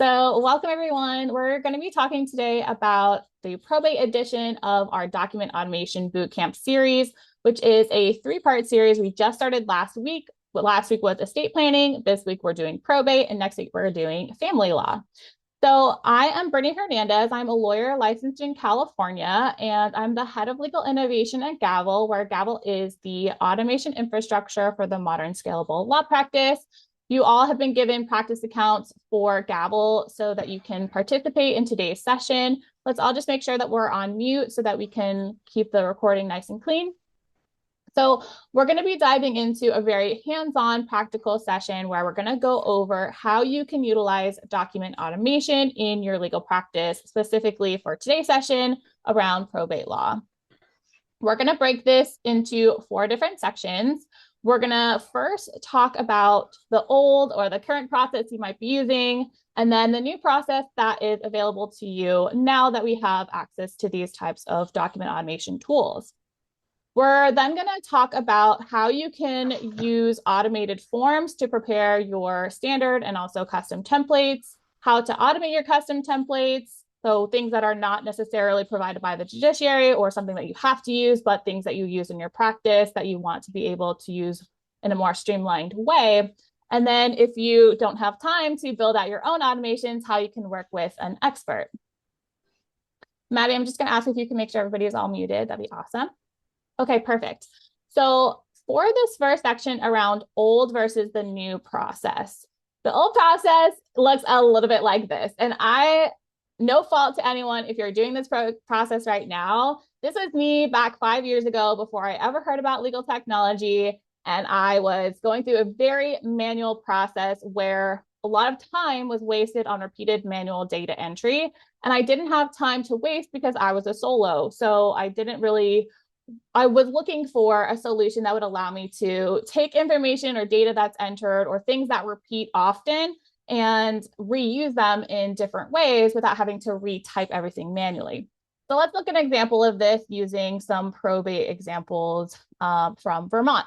So welcome everyone. We're going to be talking today about the probate edition of our document automation bootcamp series, which is a three-part series we just started last week. Last week was estate planning. This week we're doing probate, and next week we're doing family law. So I am Brittany Hernandez. I'm a lawyer licensed in California, and I'm the head of legal innovation at Gavel, where Gavel is the automation infrastructure for the modern scalable law practice. You all have been given practice accounts for Gavel so that you can participate in today's session. Let's all just make sure that we're on mute so that we can keep the recording nice and clean. So we're going to be diving into a very hands-on practical session where we're going to go over how you can utilize document automation in your legal practice, specifically for today's session around probate law. We're going to break this into 4 different sections. We're going to first talk about the old or the current process you might be using, and then the new process that is available to you now that we have access to these types of document automation tools. We're then going to talk about how you can use automated forms to prepare your standard and also custom templates, how to automate your custom templates, so things that are not necessarily provided by the judiciary or something that you have to use, but things that you use in your practice that you want to be able to use in a more streamlined way. And then if you don't have time to build out your own automations, how you can work with an expert. Maddie, I'm just going to ask if you can make sure everybody is all muted. That'd be awesome. Okay, perfect. So for this first section around old versus the new process, the old process looks a little bit like this. And no fault to anyone if you're doing this process right now. This was me back 5 years ago before I ever heard about legal technology. And I was going through a very manual process where a lot of time was wasted on repeated manual data entry. And I didn't have time to waste because I was a solo. So I was looking for a solution that would allow me to take information or data that's entered or things that repeat often and reuse them in different ways without having to retype everything manually. So let's look at an example of this using some probate examples from Vermont.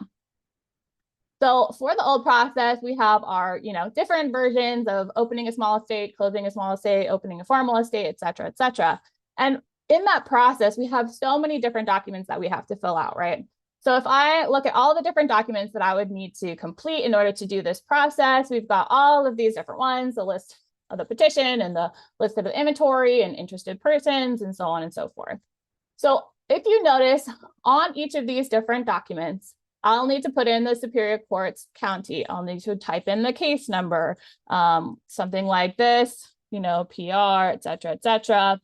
So for the old process, we have our, different versions of opening a small estate, closing a small estate, opening a formal estate, et cetera, et cetera. And in that process, we have so many different documents that we have to fill out, right? So if I look at all the different documents that I would need to complete in order to do this process, we've got all of these different ones, the list of the petition and the list of the inventory and interested persons and so on and so forth. So if you notice on each of these different documents, I'll need to put in the Superior Court's county. I'll need to type in the case number, something like this, PR, et cetera, et cetera.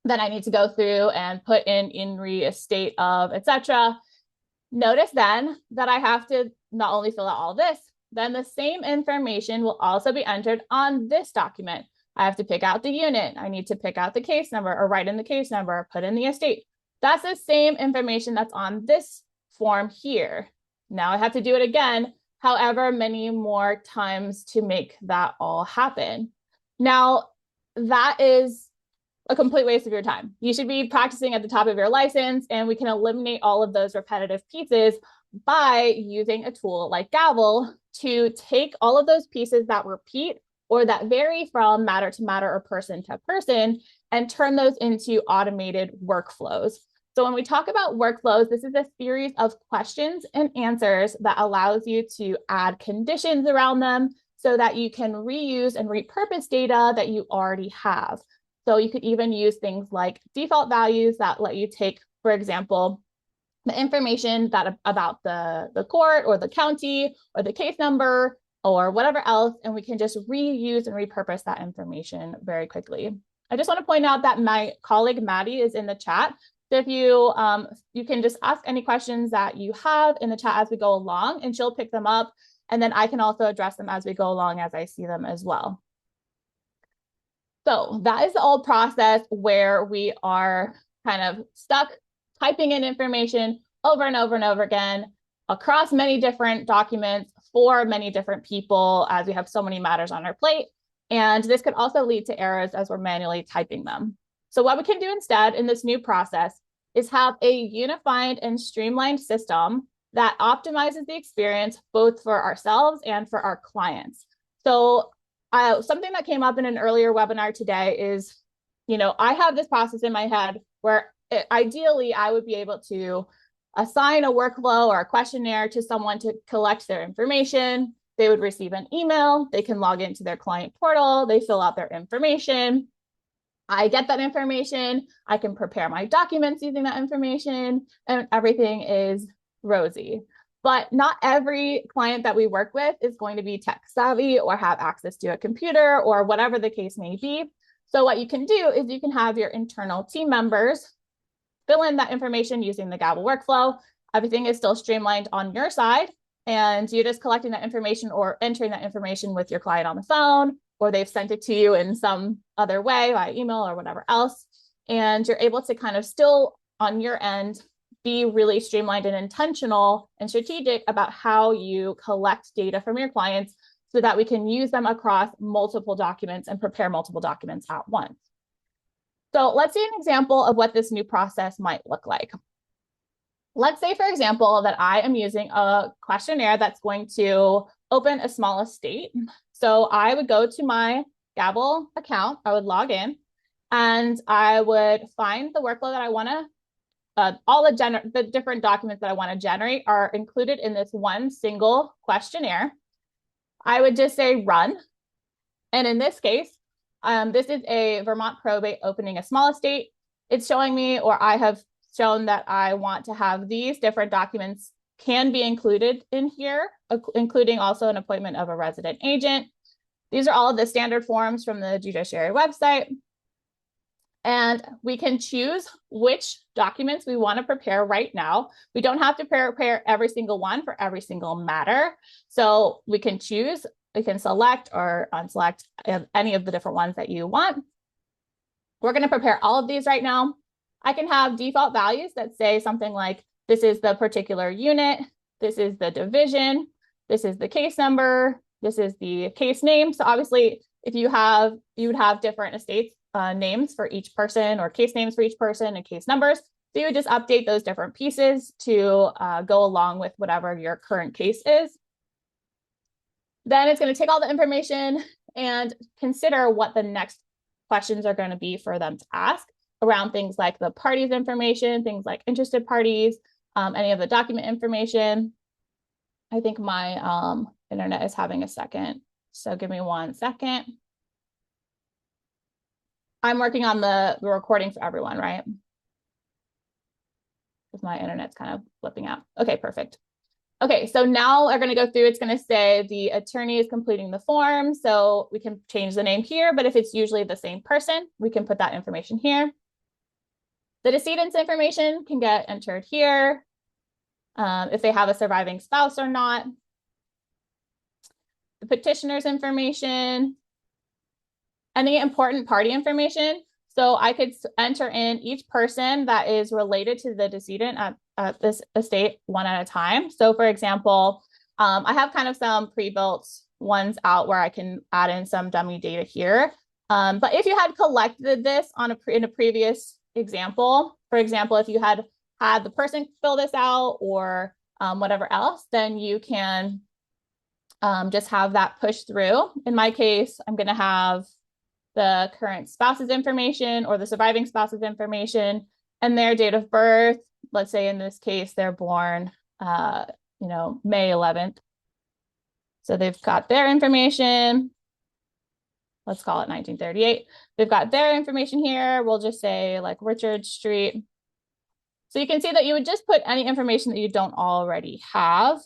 Then I need to go through and put in re estate of, etc. Notice then that I have to not only fill out all this, then the same information will also be entered on this document. I have to pick out the unit. I need to pick out the case number or write in the case number, put in the estate. That's the same information that's on this form here. Now I have to do it again, however many more times to make that all happen. Now, that is a complete waste of your time. You should be practicing at the top of your license, and we can eliminate all of those repetitive pieces by using a tool like Gavel to take all of those pieces that repeat or that vary from matter to matter or person to person and turn those into automated workflows. So when we talk about workflows, this is a series of questions and answers that allows you to add conditions around them so that you can reuse and repurpose data that you already have. So you could even use things like default values that let you take, for example, the information about the court or the county or the case number or whatever else, and we can just reuse and repurpose that information very quickly. I just want to point out that my colleague Maddie is in the chat. So if you can just ask any questions that you have in the chat as we go along, and she'll pick them up, and then I can also address them as we go along as I see them as well. So that is the old process where we are kind of stuck typing in information over and over and over again across many different documents for many different people as we have so many matters on our plate. And this could also lead to errors as we're manually typing them. So what we can do instead in this new process is have a unified and streamlined system that optimizes the experience both for ourselves and for our clients. So something that came up in an earlier webinar today is, I have this process in my head where ideally I would be able to assign a workflow or a questionnaire to someone to collect their information. They would receive an email, they can log into their client portal, they fill out their information. I get that information, I can prepare my documents using that information, and everything is rosy. But not every client that we work with is going to be tech savvy or have access to a computer or whatever the case may be. So what you can do is you can have your internal team members fill in that information using the Gavel workflow. Everything is still streamlined on your side, and you're just collecting that information or entering that information with your client on the phone, or they've sent it to you in some other way via email or whatever else. And you're able to kind of still on your end be really streamlined and intentional and strategic about how you collect data from your clients so that we can use them across multiple documents and prepare multiple documents at once. So let's see an example of what this new process might look like. Let's say, for example, that I am using a questionnaire that's going to open a small estate. So I would go to my Gavel account, I would log in, and I would find the workflow that I want to, all the different documents that I want to generate are included in this one single questionnaire. I would just say run. And in this case, this is a Vermont probate opening a small estate. It's showing me, or I have shown that I want to have these different documents can be included in here, including also an appointment of a resident agent. These are all of the standard forms from the judiciary website. And we can choose which documents we want to prepare right now. We don't have to prepare every single one for every single matter. So we can choose, we can select or unselect any of the different ones that you want. We're going to prepare all of these right now. I can have default values that say something like, this is the particular unit, this is the division, this is the case number, this is the case name. So obviously, if you would have different estates names for each person, or case names for each person, and case numbers. So you would just update those different pieces to go along with whatever your current case is. Then it's going to take all the information and consider what the next questions are going to be for them to ask around things like the parties information, things like interested parties, any of the document information. I think my internet is having a second, so give me 1 second. I'm working on the recording for everyone, right? Because my internet's kind of flipping out. Okay, perfect. Okay, so now we're going to go through. It's going to say the attorney is completing the form. So we can change the name here, but if it's usually the same person, we can put that information here. The decedent's information can get entered here, if they have a surviving spouse or not. The petitioner's information, any important party information. So I could enter in each person that is related to the decedent at this estate one at a time. So for example, I have kind of some pre-built ones out where I can add in some dummy data here. But if you had collected this in a previous example, for example, if you had the person fill this out or whatever else, then you can just have that push through. In my case, I'm going to have the current spouse's information or the surviving spouse's information and their date of birth. Let's say in this case, they're born, May 11th. So they've got their information. Let's call it 1938. They've got their information here. We'll just say like Richard Street. So you can see that you would just put any information that you don't already have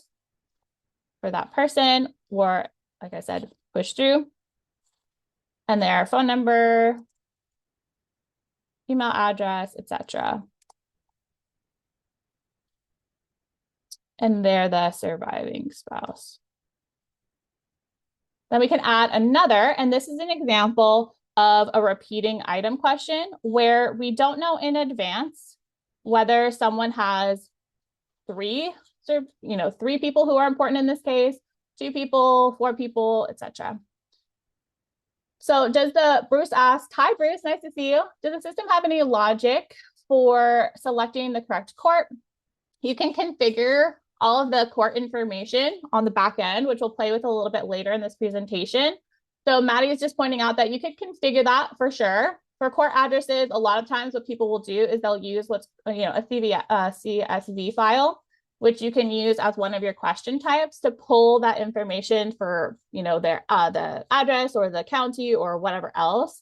for that person, or like I said, push through. And their phone number, email address, etc. And they're the surviving spouse. Then we can add another, and this is an example of a repeating item question where we don't know in advance whether someone has three people who are important in this case, 2 people, 4 people, etc. So Bruce asked, hi, Bruce, nice to see you. Does the system have any logic for selecting the correct court? You can configure all of the court information on the back end, which we'll play with a little bit later in this presentation. So Maddie is just pointing out that you could configure that for sure. For court addresses, a lot of times what people will do is they'll use what's, a CSV file, which you can use as one of your question types to pull that information for, their the address or the county or whatever else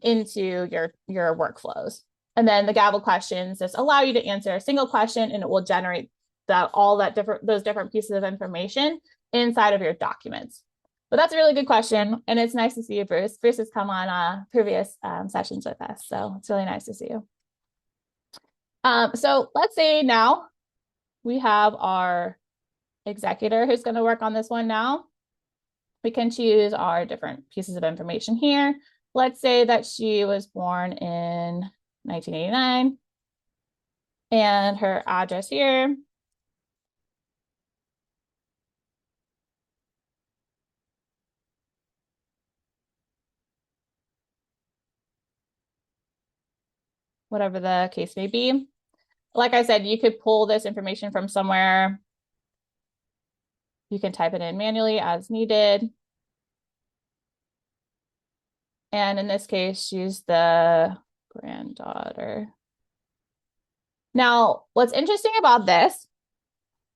into your workflows. And then the Gavel questions just allow you to answer a single question, and it will generate those different pieces of information inside of your documents. But that's a really good question, and it's nice to see you, Bruce. Bruce has come on previous sessions with us, so it's really nice to see you. So let's say now we have our executor who's going to work on this one now. We can choose our different pieces of information here. Let's say that she was born in 1989, and her address here whatever the case may be. Like I said, you could pull this information from somewhere. You can type it in manually as needed. And in this case, she's the granddaughter. Now, what's interesting about this,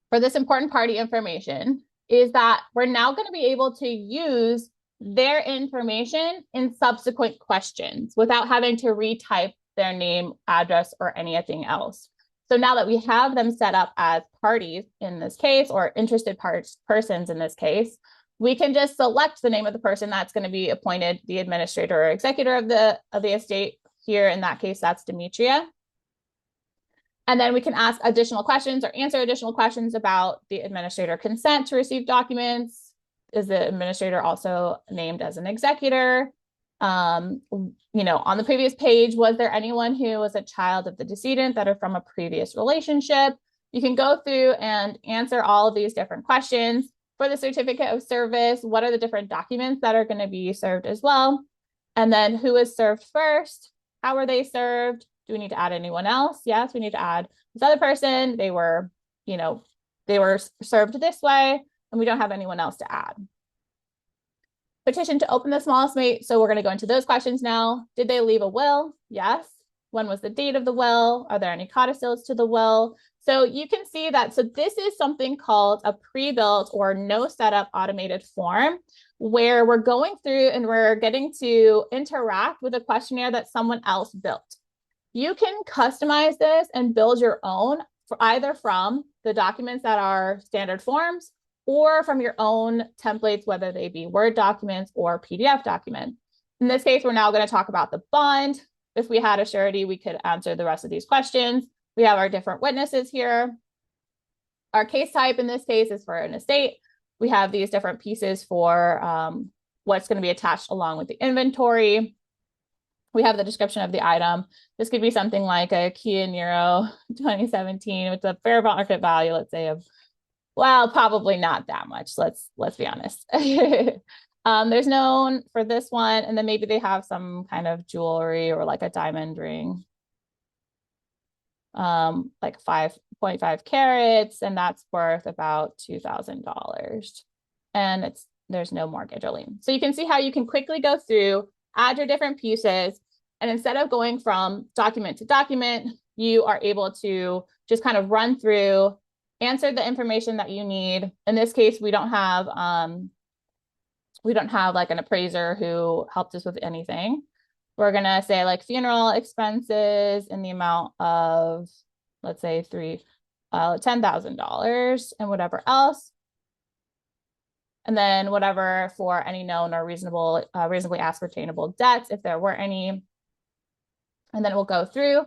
for this important party information, is that we're now going to be able to use their information in subsequent questions without having to retype their name, address, or anything else. So now that we have them set up as parties in this case, or interested persons in this case, we can just select the name of the person that's going to be appointed the administrator or executor of the estate. Here, in that case, that's Demetria. And then we can ask additional questions or answer additional questions about the administrator consent to receive documents. Is the administrator also named as an executor? On the previous page, was there anyone who was a child of the decedent that are from a previous relationship? You can go through and answer all of these different questions. For the certificate of service, what are the different documents that are going to be served as well? And then who was served first? How were they served? Do we need to add anyone else? Yes, we need to add this other person. They were served this way, and we don't have anyone else to add. Petition to open the small estate. So we're going to go into those questions now. Did they leave a will? Yes. When was the date of the will? Are there any codicils to the will? So you can see that. So this is something called a pre-built or no setup automated form, where we're going through and we're getting to interact with a questionnaire that someone else built. You can customize this and build your own either from the documents that are standard forms or from your own templates, whether they be Word documents or PDF documents. In this case, we're now going to talk about the bond. If we had a surety, we could answer the rest of these questions. We have our different witnesses here. Our case type in this case is for an estate. We have these different pieces for what's going to be attached along with the inventory. We have the description of the item. This could be something like a Kia Niro 2017 with a fair market value, let's say, of, well, probably not that much. Let's be honest. There's known for this one, and then maybe they have some kind of jewelry or like a diamond ring, like 5.5 carats, and that's worth about $2,000. And there's no mortgage or lien. So you can see how you can quickly go through, add your different pieces, and instead of going from document to document, you are able to just kind of run through, answer the information that you need. In this case, we don't have like an appraiser who helped us with anything. We're gonna say like funeral expenses in the amount of, let's say $10,000 and whatever else. And then whatever for any known or reasonably ascertainable debts, if there were any. And then we'll go through.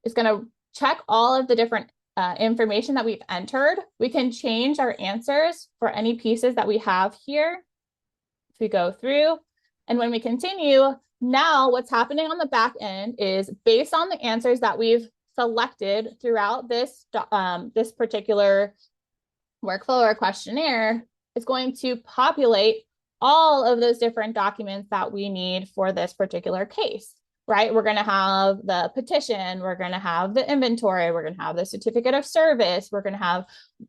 It's going to check all of the different information that we've entered. We can change our answers for any pieces that we have here. If we go through, and when we continue, now what's happening on the back end is based on the answers that we've selected throughout this particular workflow or questionnaire, it's going to populate all of those different documents that we need for this particular case, right? We're going to have the petition, we're going to have the inventory, we're going to have the certificate of service, we're going to have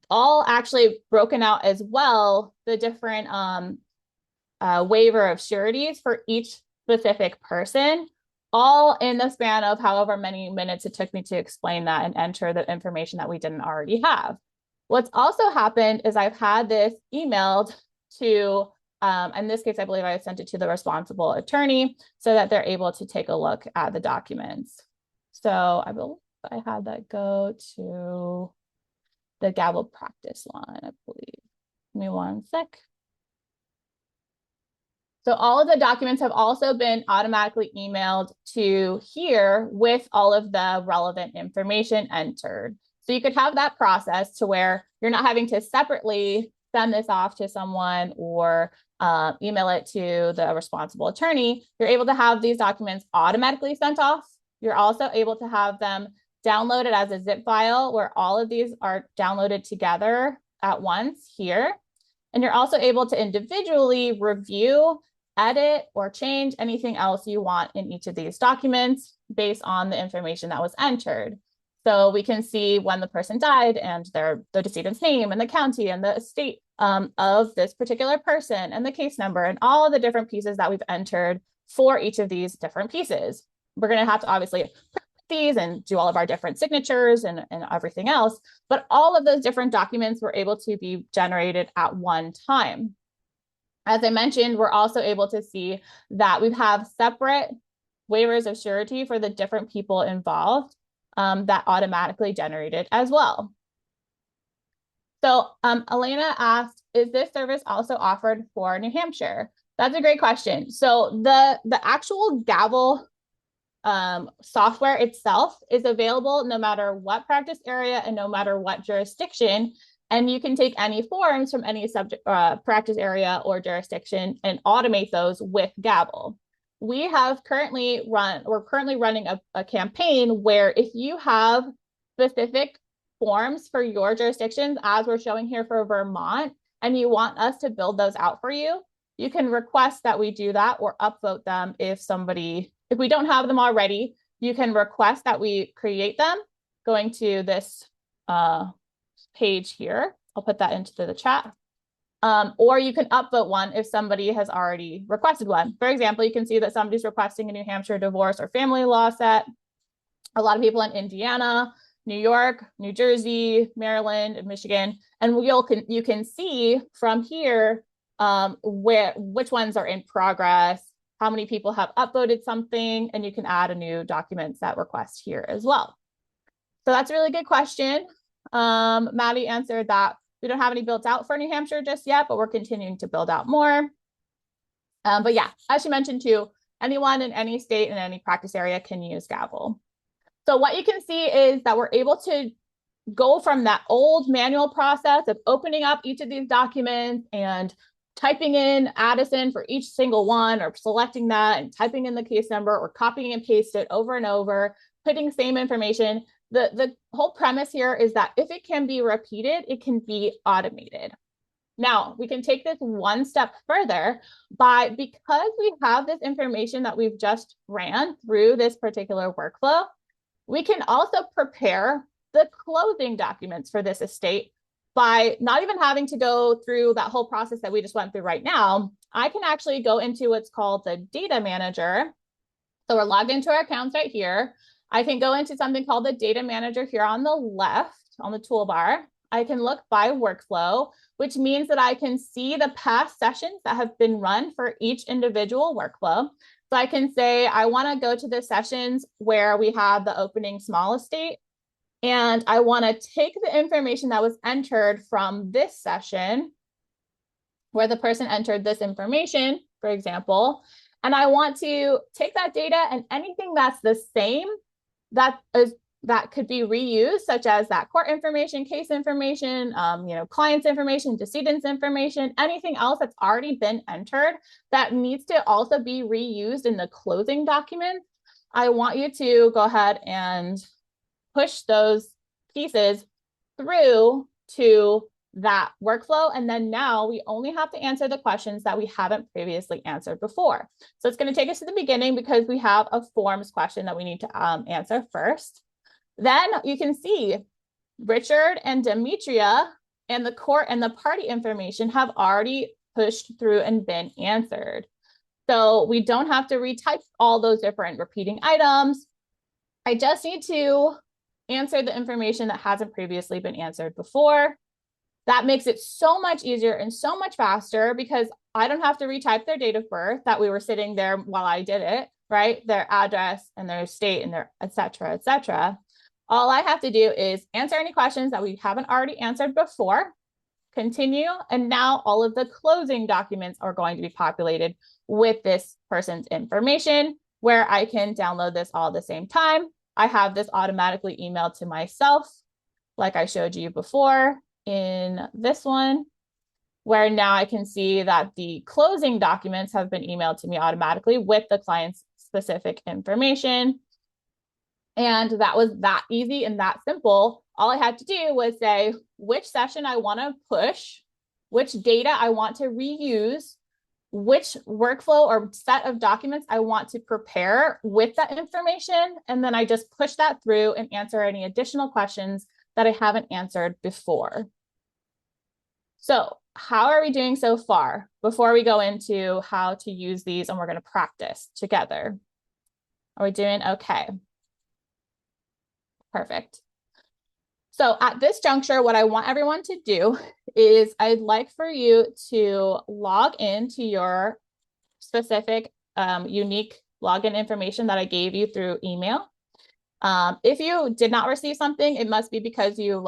all actually broken out as well, the different waiver of sureties for each specific person, all in the span of however many minutes it took me to explain that and enter the information that we didn't already have. What's also happened is I've had this emailed to, in this case, I believe I sent it to the responsible attorney so that they're able to take a look at the documents. So I believe I had that go to the Gavel practice one, I believe. Give me one sec. So all of the documents have also been automatically emailed to here with all of the relevant information entered. So you could have that process to where you're not having to separately send this off to someone or email it to the responsible attorney. You're able to have these documents automatically sent off. You're also able to have them downloaded as a zip file where all of these are downloaded together at once here. And you're also able to individually review, edit, or change anything else you want in each of these documents based on the information that was entered. So we can see when the person died and the decedent's name and the county and the state of this particular person and the case number and all of the different pieces that we've entered for each of these different pieces. We're going to have to obviously print these and do all of our different signatures and everything else, but all of those different documents were able to be generated at one time. As I mentioned, we're also able to see that we have separate waivers of surety for the different people involved that automatically generated as well. So Elena asked, is this service also offered for New Hampshire? That's a great question. So the actual Gavel software itself is available no matter what practice area and no matter what jurisdiction. And you can take any forms from any subject practice area or jurisdiction and automate those with Gavel. We're currently running a campaign where if you have specific forms for your jurisdictions, as we're showing here for Vermont, and you want us to build those out for you, you can request that we do that or upvote them if we don't have them already. You can request that we create them going to this page here. I'll put that into the chat. Or you can upvote one if somebody has already requested one. For example, you can see that somebody's requesting a New Hampshire divorce or family law set. A lot of people in Indiana, New York, New Jersey, Maryland, and Michigan. And you can see from here which ones are in progress, how many people have upvoted something, and you can add a new document set request here as well. So that's a really good question. Maddie answered that we don't have any built out for New Hampshire just yet, but we're continuing to build out more. But yeah, as she mentioned too, anyone in any state and any practice area can use Gavel. So what you can see is that we're able to go from that old manual process of opening up each of these documents and typing in Addison for each single one, or selecting that and typing in the case number, or copying and paste it over and over, putting same information. The whole premise here is that if it can be repeated, it can be automated. Now, we can take this one step further because we have this information that we've just ran through this particular workflow, we can also prepare the closing documents for this estate by not even having to go through that whole process that we just went through right now. I can actually go into what's called the data manager. So we're logged into our accounts right here. I can go into something called the data manager here on the left on the toolbar. I can look by workflow, which means that I can see the past sessions that have been run for each individual workflow. So I can say, I want to go to the sessions where we have the opening small estate, and I want to take the information that was entered from this session where the person entered this information, for example, and I want to take that data and anything that's the same that could be reused, such as that court information, case information, client's information, decedent's information, anything else that's already been entered that needs to also be reused in the closing document. I want you to go ahead and push those pieces through to that workflow. And then now we only have to answer the questions that we haven't previously answered before. So it's going to take us to the beginning because we have a forms question that we need to answer first. Then you can see Richard and Demetria and the court and the party information have already pushed through and been answered. So we don't have to retype all those different repeating items. I just need to answer the information that hasn't previously been answered before. That makes it so much easier and so much faster because I don't have to retype their date of birth that we were sitting there while I did it, right? Their address and their state and their et cetera, et cetera. All I have to do is answer any questions that we haven't already answered before, continue, and now all of the closing documents are going to be populated with this person's information where I can download this all at the same time. I have this automatically emailed to myself, like I showed you before in this one, where now I can see that the closing documents have been emailed to me automatically with the client's specific information. And that was that easy and that simple. All I had to do was say which session I want to push, which data I want to reuse, which workflow or set of documents I want to prepare with that information. And then I just push that through and answer any additional questions that I haven't answered before. So how are we doing so far before we go into how to use these and we're going to practice together? Are we doing okay? Perfect. So at this juncture, what I want everyone to do is I'd like for you to log into your specific unique login information that I gave you through email. If you did not receive something, it must be because you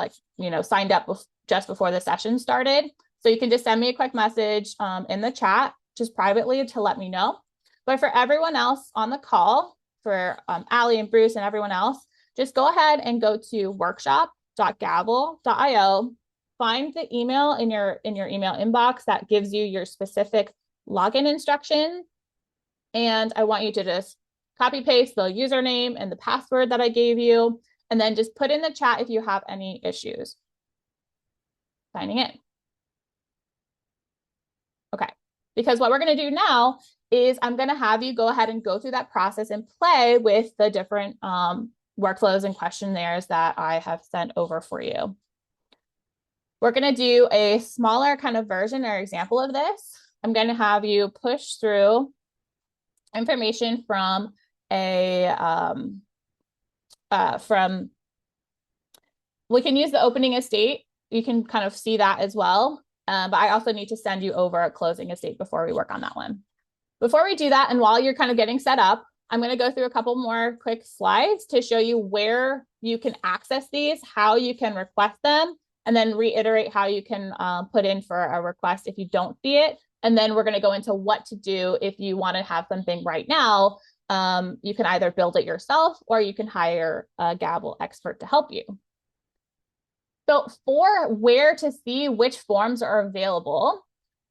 signed up just before the session started. So you can just send me a quick message in the chat, just privately to let me know. But for everyone else on the call, for Allie and Bruce and everyone else, just go ahead and go to workshop.gavel.io, find the email in your email inbox that gives you your specific login instructions. And I want you to just copy paste the username and the password that I gave you, and then just put in the chat if you have any issues signing in. Okay, because what we're going to do now is I'm going to have you go ahead and go through that process and play with the different workflows and questionnaires that I have sent over for you. We're going to do a smaller kind of version or example of this. I'm going to have you push through information from we can use the opening estate. You can kind of see that as well. But I also need to send you over a closing estate before we work on that one. Before we do that, and while you're kind of getting set up, I'm going to go through a couple more quick slides to show you where you can access these, how you can request them, and then reiterate how you can put in for a request if you don't see it. And then we're going to go into what to do if you want to have something right now. You can either build it yourself or you can hire a Gavel expert to help you. So for where to see which forms are available,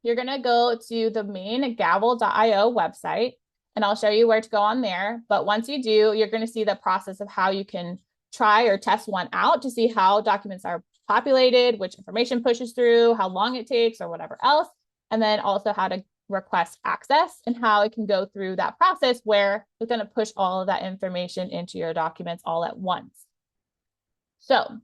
you're going to go to the main gavel.io website, and I'll show you where to go on there. But once you do, you're going to see the process of how you can try or test one out to see how documents are populated, which information pushes through, how long it takes, or whatever else. And then also how to request access and how it can go through that process where it's going to push all of that information into your documents all at once. So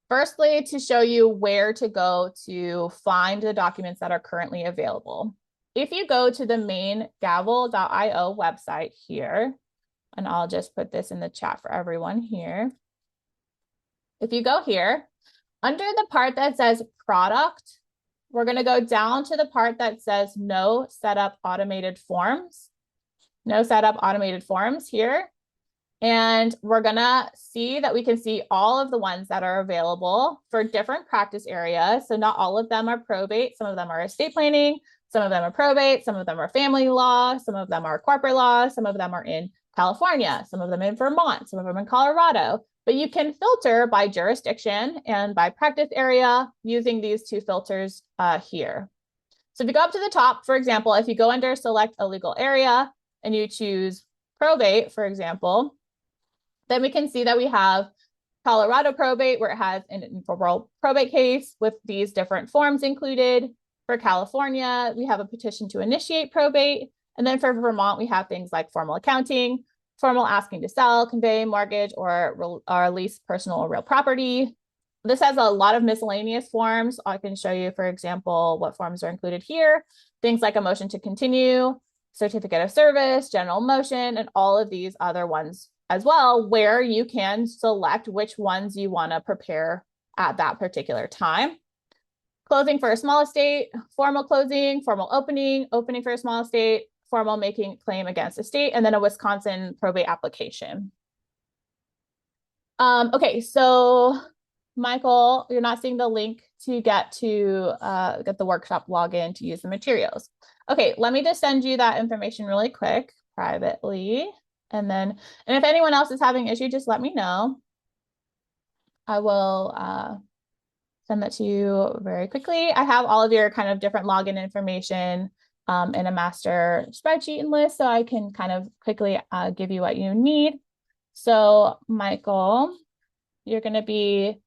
firstly, to show you where to go to find the documents that are currently available. If you go to the main gavel.io website here, and I'll just put this in the chat for everyone here. If you go here, under the part that says product, we're going to go down to the part that says no setup automated forms. No setup automated forms here. And we're going to see that we can see all of the ones that are available for different practice areas. So not all of them are probate. Some of them are estate planning. Some of them are probate. Some of them are family law. Some of them are corporate law. Some of them are in California. Some of them in Vermont. Some of them in Colorado. But you can filter by jurisdiction and by practice area using these two filters here. So if you go up to the top, for example, if you go under select a legal area and you choose probate, for example, then we can see that we have Colorado probate, where it has an informal probate case with these different forms included. For California, we have a petition to initiate probate. And then for Vermont, we have things like formal accounting, formal asking to sell, convey, mortgage, or lease personal or real property. this has a lot of miscellaneous forms. I can show you, for example, what forms are included here. Things like a motion to continue, certificate of service, general motion, and all of these other ones as well, where you can select which ones you want to prepare at that particular time. Closing for a small estate, formal closing, formal opening, opening for a small estate, formal making claim against estate, and then a Wisconsin probate application. Okay, so Michael, you're not seeing the link to get the workshop login to use the materials. Okay, let me just send you that information really quick privately. And if anyone else is having issue, just let me know. I will send that to you very quickly. I have all of your kind of different login information in a master spreadsheet and list, so I can kind of quickly give you what you need. So Michael, you're going to be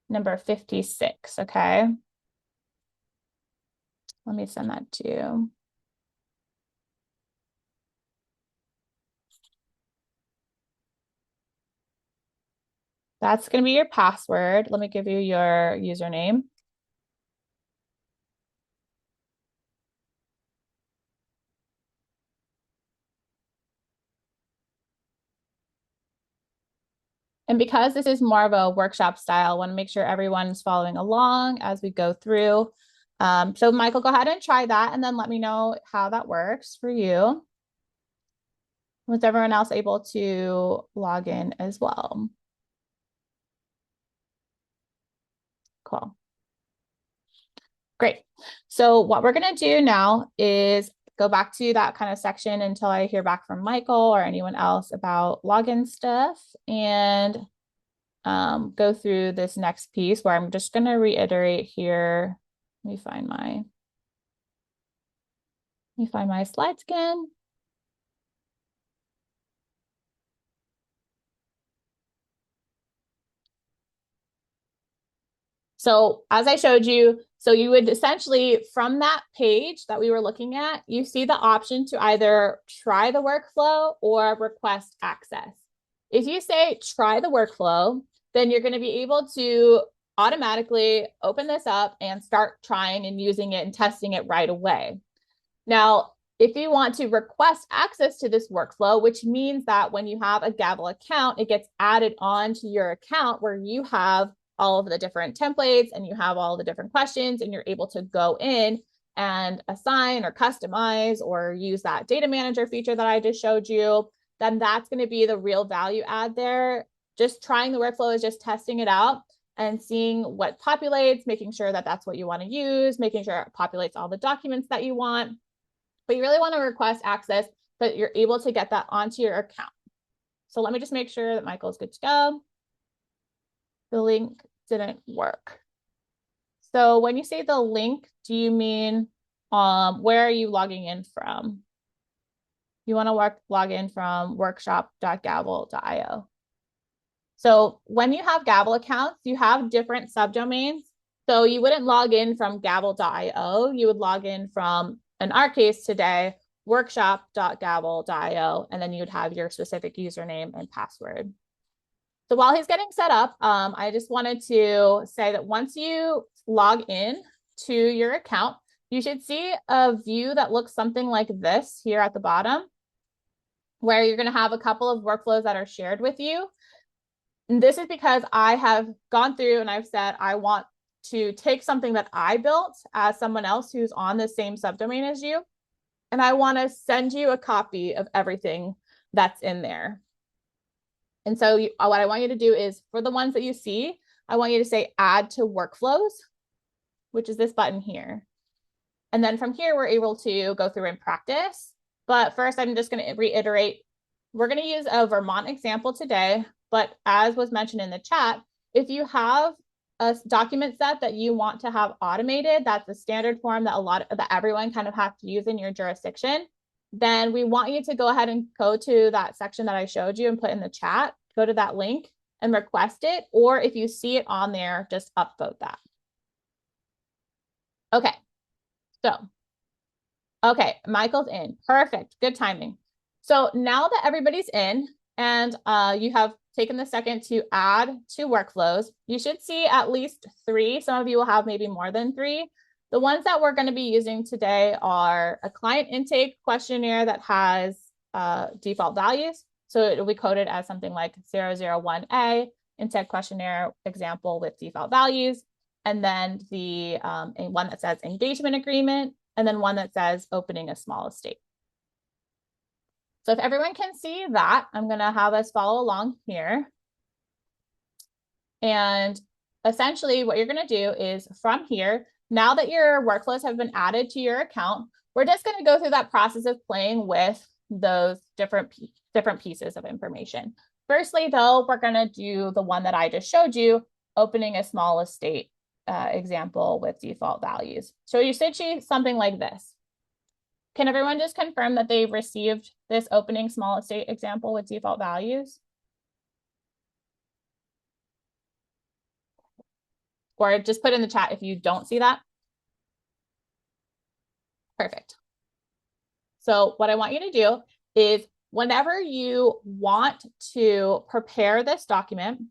number 56, okay? Let me send that to you. That's going to be your password. Let me give you your username. And because this is more of a workshop style, I want to make sure everyone's following along as we go through. So Michael, go ahead and try that and then let me know how that works for you. Was everyone else able to log in as well? Cool. Great. So what we're going to do now is go back to that kind of section until I hear back from Michael or anyone else about login stuff, and go through this next piece where I'm just going to reiterate here. Let me find my slides again. So as I showed you, so you would essentially, from that page that we were looking at, you see the option to either try the workflow or request access. If you say try the workflow, then you're going to be able to automatically open this up and start trying and using it and testing it right away. Now, if you want to request access to this workflow, which means that when you have a Gavel account, it gets added on to your account where you have all of the different templates and you have all the different questions, and you're able to go in and assign or customize or use that data manager feature that I just showed you, then that's going to be the real value add there. Just trying the workflow is just testing it out and seeing what populates, making sure that that's what you want to use, making sure it populates all the documents that you want. But you really want to request access, but you're able to get that onto your account. So let me just make sure that Michael's good to go. The link didn't work. So when you say the link, do you mean where are you logging in from? You want to log in from workshop.gavel.io. So when you have Gavel accounts, you have different subdomains. So you wouldn't log in from gavel.io. You would log in from, in our case today, workshop.gavel.io, and then you would have your specific username and password. So while he's getting set up, I just wanted to say that once you log in to your account, you should see a view that looks something like this here at the bottom, where you're going to have a couple of workflows that are shared with you. And this is because I have gone through and I've said I want to take something that I built as someone else who's on the same subdomain as you, and I want to send you a copy of everything that's in there. And so what I want you to do is, for the ones that you see, I want you to say add to workflows, which is this button here. And then from here, we're able to go through and practice. But first, I'm just going to reiterate, we're going to use a Vermont example today. But as was mentioned in the chat, if you have a document set that you want to have automated, that's a standard form that everyone kind of has to use in your jurisdiction, then we want you to go ahead and go to that section that I showed you and put in the chat, go to that link and request it. Or if you see it on there, just upvote that. Okay, okay, Michael's in. Perfect, good timing. So now that everybody's in and you have taken the second to add 2 workflows. You should see at least 3. Some of you will have maybe more than 3. The ones that we're going to be using today are a client intake questionnaire that has default values. So it will be coded as something like 001A, intake questionnaire example with default values. And then the one that says engagement agreement, and then one that says opening a small estate. So if everyone can see that, I'm going to have us follow along here. And essentially what you're going to do is from here, now that your workflows have been added to your account, we're just going to go through that process of playing with those different pieces of information. Firstly, though, we're going to do the one that I just showed you, opening a small estate example with default values. So you should see something like this. Can everyone just confirm that they've received this opening small estate example with default values? Or just put in the chat if you don't see that. Perfect. So what I want you to do is whenever you want to prepare this document,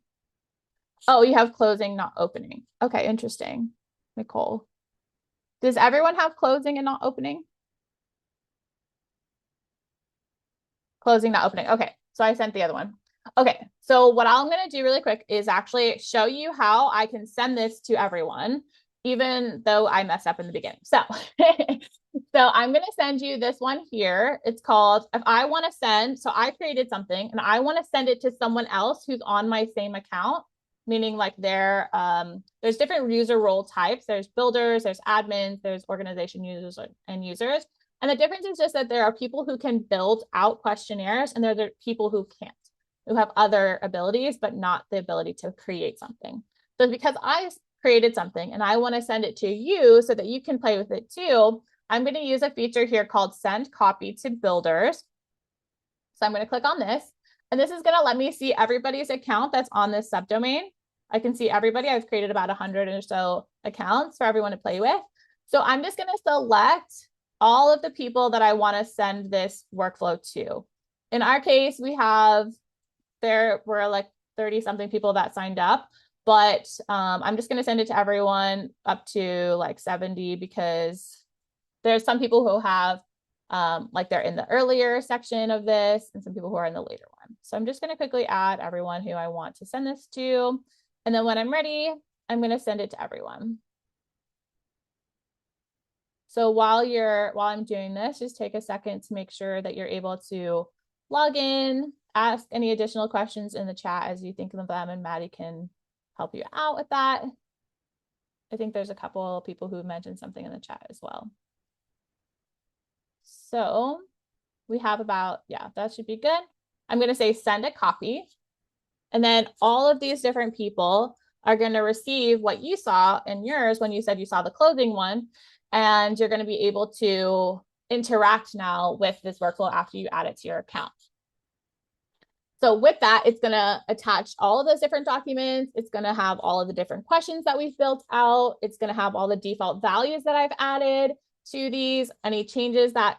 oh, you have closing, not opening. Okay, interesting. Nicole, does everyone have closing and not opening? Closing, not opening. Okay, so I sent the other one. Okay, so what I'm going to do really quick is actually show you how I can send this to everyone, even though I messed up in the beginning. So, so I'm going to send you this one here. It's called, if I want to send, so I created something and I want to send it to someone else who's on my same account, meaning like there's different user role types. There's builders, there's admins, there's organization users and users. And the difference is just that there are people who can build out questionnaires and there are people who can't, who have other abilities, but not the ability to create something. So because I created something and I want to send it to you so that you can play with it too, I'm going to use a feature here called send copy to builders. So I'm going to click on this, and this is going to let me see everybody's account that's on this subdomain. I can see everybody. I've created about 100 or so accounts for everyone to play with. So I'm just going to select all of the people that I want to send this workflow to. In our case, there were like 30 something people that signed up, but I'm just going to send it to everyone up to like 70 because there's some people who have like they're in the earlier section of this and some people who are in the later one. So I'm just going to quickly add everyone who I want to send this to. And then when I'm ready, I'm going to send it to everyone. So while I'm doing this, just take a second to make sure that you're able to log in, ask any additional questions in the chat as you think of them, and Maddie can help you out with that. I think there's a couple of people who mentioned something in the chat as well. So we have about, yeah, that should be good. I'm going to say send a copy. And then all of these different people are going to receive what you saw in yours when you said you saw the closing one. And you're going to be able to interact now with this workflow after you add it to your account. So with that, it's going to attach all of those different documents. It's going to have all of the different questions that we've built out. It's going to have all the default values that I've added to these, any changes that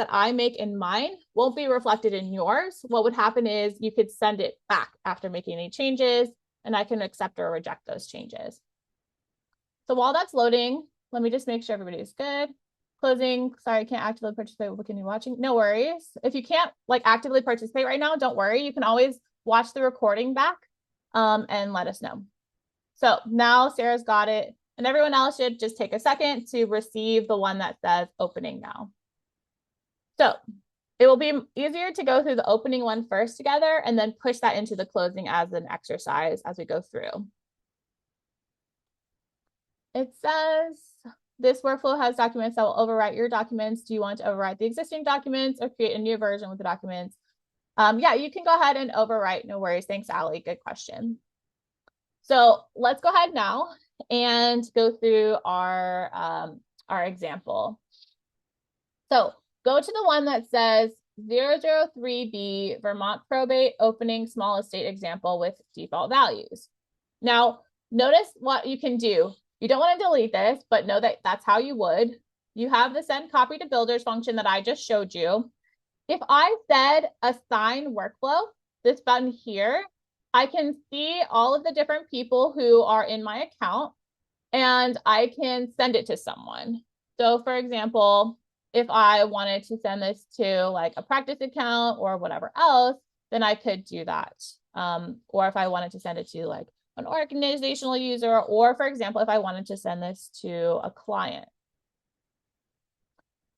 I make in mine won't be reflected in yours. What would happen is you could send it back after making any changes, and I can accept or reject those changes. So while that's loading, let me just make sure everybody's good. Closing, sorry, I can't actively participate. What can you watching? No worries. If you can't like actively participate right now, don't worry. You can always watch the recording back and let us know. So now Sarah's got it, and everyone else should just take a second to receive the one that says opening now. So it will be easier to go through the opening one first together and then push that into the closing as an exercise as we go through. It says, this workflow has documents that will overwrite your documents. Do you want to overwrite the existing documents or create a new version with the documents? Yeah, you can go ahead and overwrite. No worries. Thanks, Allie. Good question. So let's go ahead now and go through our example. So go to the one that says 003B Vermont Probate Opening Small Estate Example with Default Values. Now, notice what you can do. You don't want to delete this, but know that that's how you would. You have the send copy to builders function that I just showed you. If I said assign workflow, this button here, I can see all of the different people who are in my account, and I can send it to someone. So for example, if I wanted to send this to like a practice account or whatever else, then I could do that. Or if I wanted to send it to like an organizational user, or for example, if I wanted to send this to a client.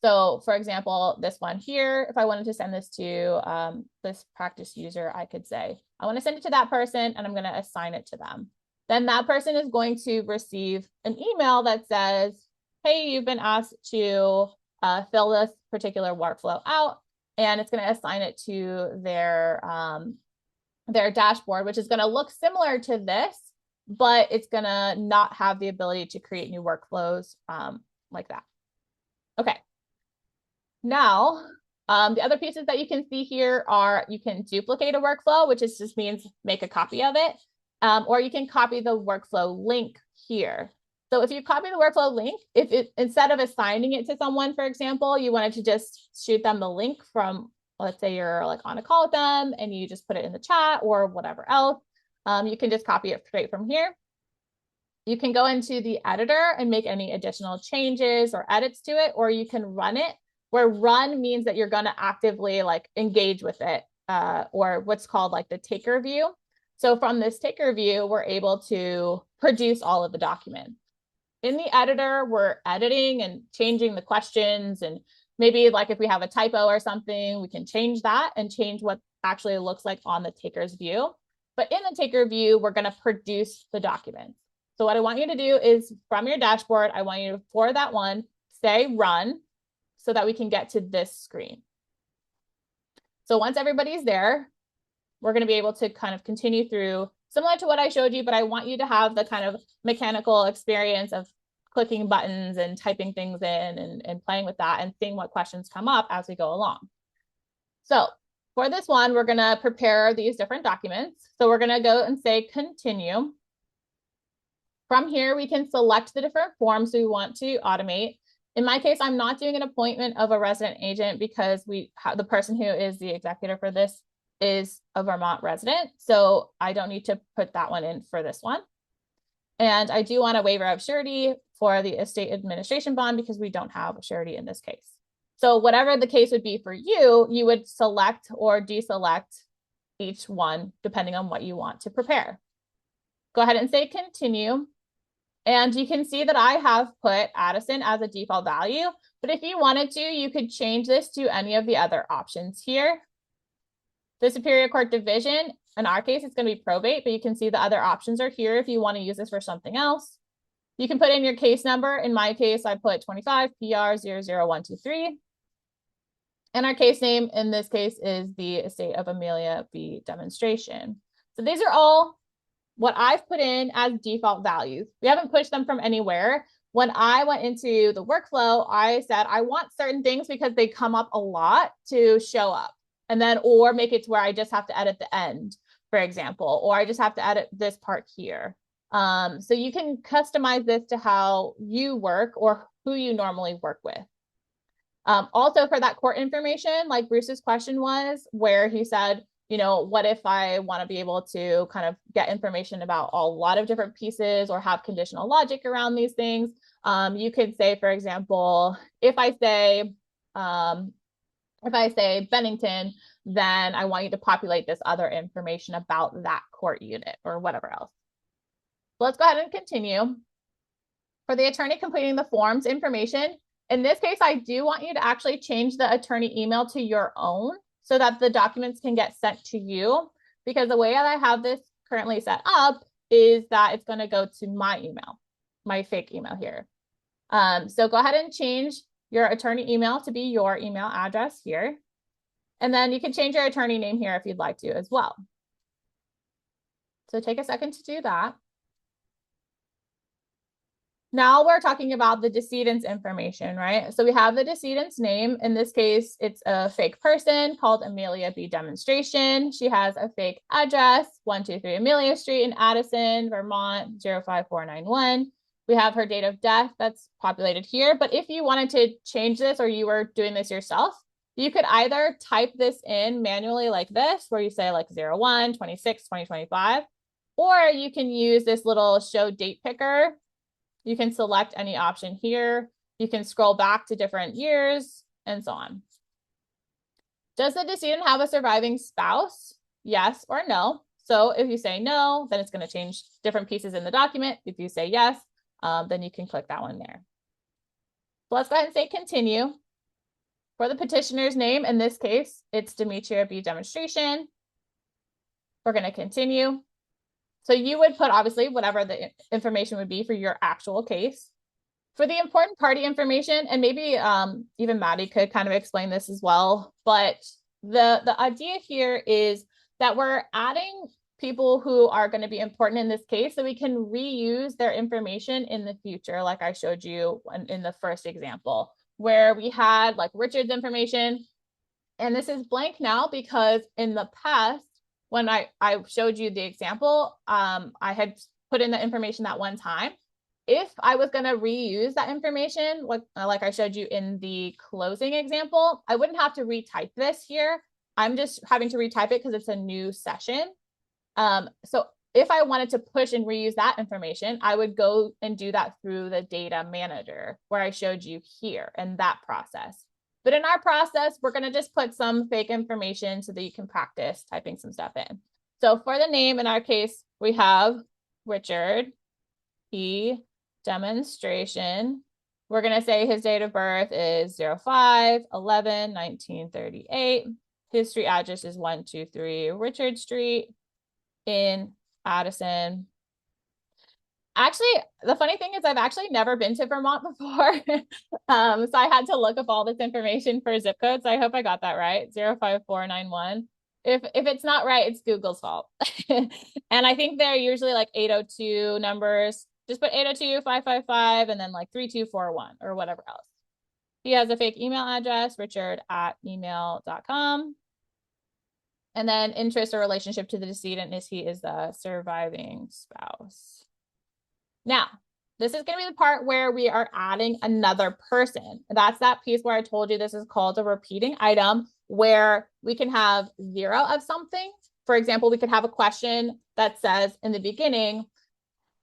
So for example, this one here, if I wanted to send this to this practice user, I could say, I want to send it to that person and I'm going to assign it to them. Then that person is going to receive an email that says, hey, you've been asked to fill this particular workflow out, and it's going to assign it to their dashboard, which is going to look similar to this, but it's going to not have the ability to create new workflows like that. Okay. Now, the other pieces that you can see here are you can duplicate a workflow, which just means make a copy of it, or you can copy the workflow link here. So if you copy the workflow link, instead of assigning it to someone, for example, you wanted to just shoot them the link from, let's say you're like on a call with them and you just put it in the chat or whatever else, you can just copy it straight from here. You can go into the editor and make any additional changes or edits to it, or you can run it, where run means that you're going to actively like engage with it, or what's called like the taker view. So from this taker view, we're able to produce all of the documents. In the editor, we're editing and changing the questions, and maybe like if we have a typo or something, we can change that and change what actually looks like on the taker's view. But in the taker view, we're going to produce the documents. So what I want you to do is from your dashboard, I want you to, for that one, say run so that we can get to this screen. So once everybody's there, we're going to be able to kind of continue through similar to what I showed you, but I want you to have the kind of mechanical experience of clicking buttons and typing things in and playing with that and seeing what questions come up as we go along. So for this one, we're going to prepare these different documents. So we're going to go and say continue. From here, we can select the different forms we want to automate. In my case, I'm not doing an appointment of a resident agent because the person who is the executor for this is a Vermont resident. So I don't need to put that one in for this one. And I do want a waiver of surety for the estate administration bond because we don't have a surety in this case. So whatever the case would be for you, you would select or deselect each one depending on what you want to prepare. Go ahead and say continue. And you can see that I have put Addison as a default value, but if you wanted to, you could change this to any of the other options here. The Superior Court Division, in our case, it's going to be probate, but you can see the other options are here if you want to use this for something else. You can put in your case number. In my case, I put 25 PR 00123. And our case name in this case is the estate of Amelia B. Demonstration. So these are all what I've put in as default values. We haven't pushed them from anywhere. When I went into the workflow, I said, I want certain things because they come up a lot to show up. And then, or make it to where I just have to edit the end, for example, or I just have to edit this part here. So you can customize this to how you work or who you normally work with. Also for that court information, like Bruce's question was, where he said, you know, what if I want to be able to kind of get information about a lot of different pieces or have conditional logic around these things? You could say, for example, if I say Bennington, then I want you to populate this other information about that court unit or whatever else. So let's go ahead and continue. For the attorney completing the forms information, in this case, I do want you to actually change the attorney email to your own so that the documents can get sent to you, because the way that I have this currently set up is that it's going to go to my email, my fake email here. So go ahead and change your attorney email to be your email address here. And then you can change your attorney name here if you'd like to as well. So take a second to do that. Now we're talking about the decedent's information, right? So we have the decedent's name. In this case, it's a fake person called Amelia B. Demonstration. She has a fake address, 123 Amelia Street in Addison, Vermont, 05491. We have her date of death that's populated here. But if you wanted to change this or you were doing this yourself, You could either type this in manually like this, where you say like 01, 26, 2025, or you can use this little show date picker. You can select any option here. You can scroll back to different years and so on. Does the decedent have a surviving spouse? Yes or no. So if you say no, then it's going to change different pieces in the document. If you say yes, then you can click that one there. So let's go ahead and say continue. For the petitioner's name, in this case, it's Demetria B. Demonstration. We're going to continue. So you would put obviously whatever the information would be for your actual case. For the important party information, and maybe even Maddie could kind of explain this as well, but the idea here is that we're adding people who are going to be important in this case so we can reuse their information in the future, like I showed you in the first example, where we had like Richard's information. And this is blank now because in the past, when I showed you the example, I had put in the information that one time. If I was going to reuse that information, like I showed you in the closing example, I wouldn't have to retype this here. I'm just having to retype it because it's a new session. So if I wanted to push and reuse that information, I would go and do that through the data manager where I showed you here in that process. But in our process, we're going to just put some fake information so that you can practice typing some stuff in. So for the name, in our case, we have Richard E. Demonstration. We're going to say his date of birth is 05/11/1938. His street address is 123 Richard Street in Addison. Actually, the funny thing is I've actually never been to Vermont before. So I had to look up all this information for zip codes. I hope I got that right. 05491. If it's not right, it's Google's fault. And I think they're usually like 802 numbers. Just put 802 555 and then like 3241 or whatever else. He has a fake email address, richard@email.com. And then interest or relationship to the decedent is he is the surviving spouse. Now, this is going to be the part where we are adding another person. That's that piece where I told you this is called a repeating item, where we can have 0 of something. For example, we could have a question that says in the beginning,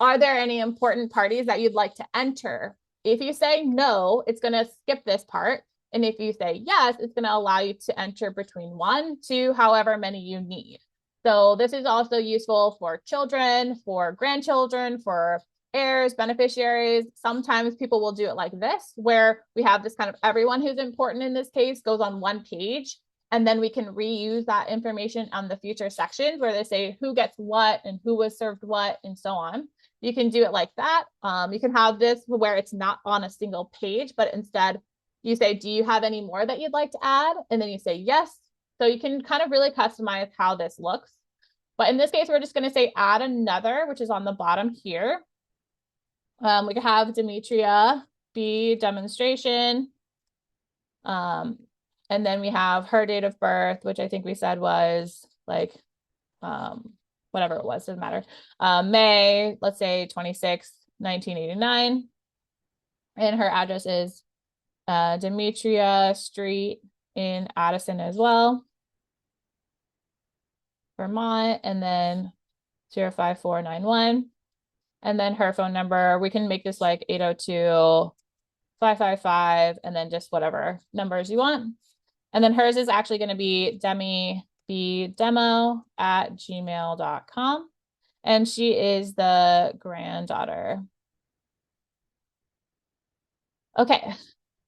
are there any important parties that you'd like to enter? If you say no, it's going to skip this part. And if you say yes, it's going to allow you to enter between 1, 2, however many you need. So this is also useful for children, for grandchildren, for heirs, beneficiaries. Sometimes people will do it like this, where we have this kind of everyone who's important in this case goes on one page. And then we can reuse that information on the future sections where they say who gets what and who was served what and so on. You can do it like that. You can have this where it's not on a single page, but instead you say, do you have any more that you'd like to add? And then you say yes. So you can kind of really customize how this looks. But in this case, we're just going to say add another, which is on the bottom here. We could have Demetria B. Demonstration. And then we have her date of birth, which I think we said was like, whatever it was, doesn't matter. May, let's say 26, 1989. And her address is Demetria Street in Addison as well, Vermont, and then 05491. And then her phone number, we can make this like 802 555 and then just whatever numbers you want. And then hers is actually going to be demibdemo@gmail.com. And she is the granddaughter. Okay.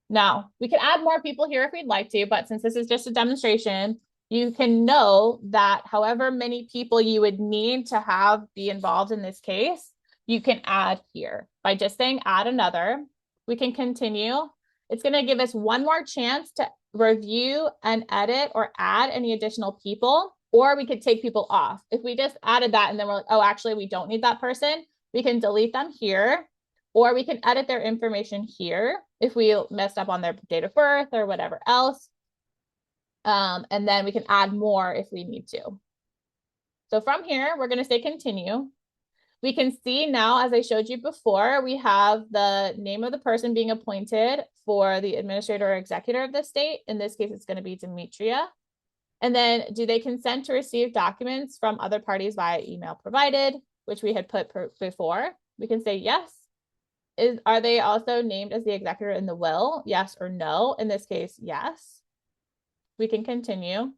Now, we could add more people here if we'd like to, but since this is just a demonstration, you can know that however many people you would need to have be involved in this case, you can add here by just saying add another. We can continue. It's going to give us one more chance to review and edit or add any additional people, or we could take people off. If we just added that and then we're like, oh, actually, we don't need that person, we can delete them here, or we can edit their information here if we messed up on their date of birth or whatever else. And then we can add more if we need to. So from here, we're going to say continue. We can see now, as I showed you before, we have the name of the person being appointed for the administrator or executor of the estate. In this case, it's going to be Demetria. And then do they consent to receive documents from other parties via email provided, which we had put before? We can say yes. Are they also named as the executor in the will? Yes or no? In this case, yes. We can continue.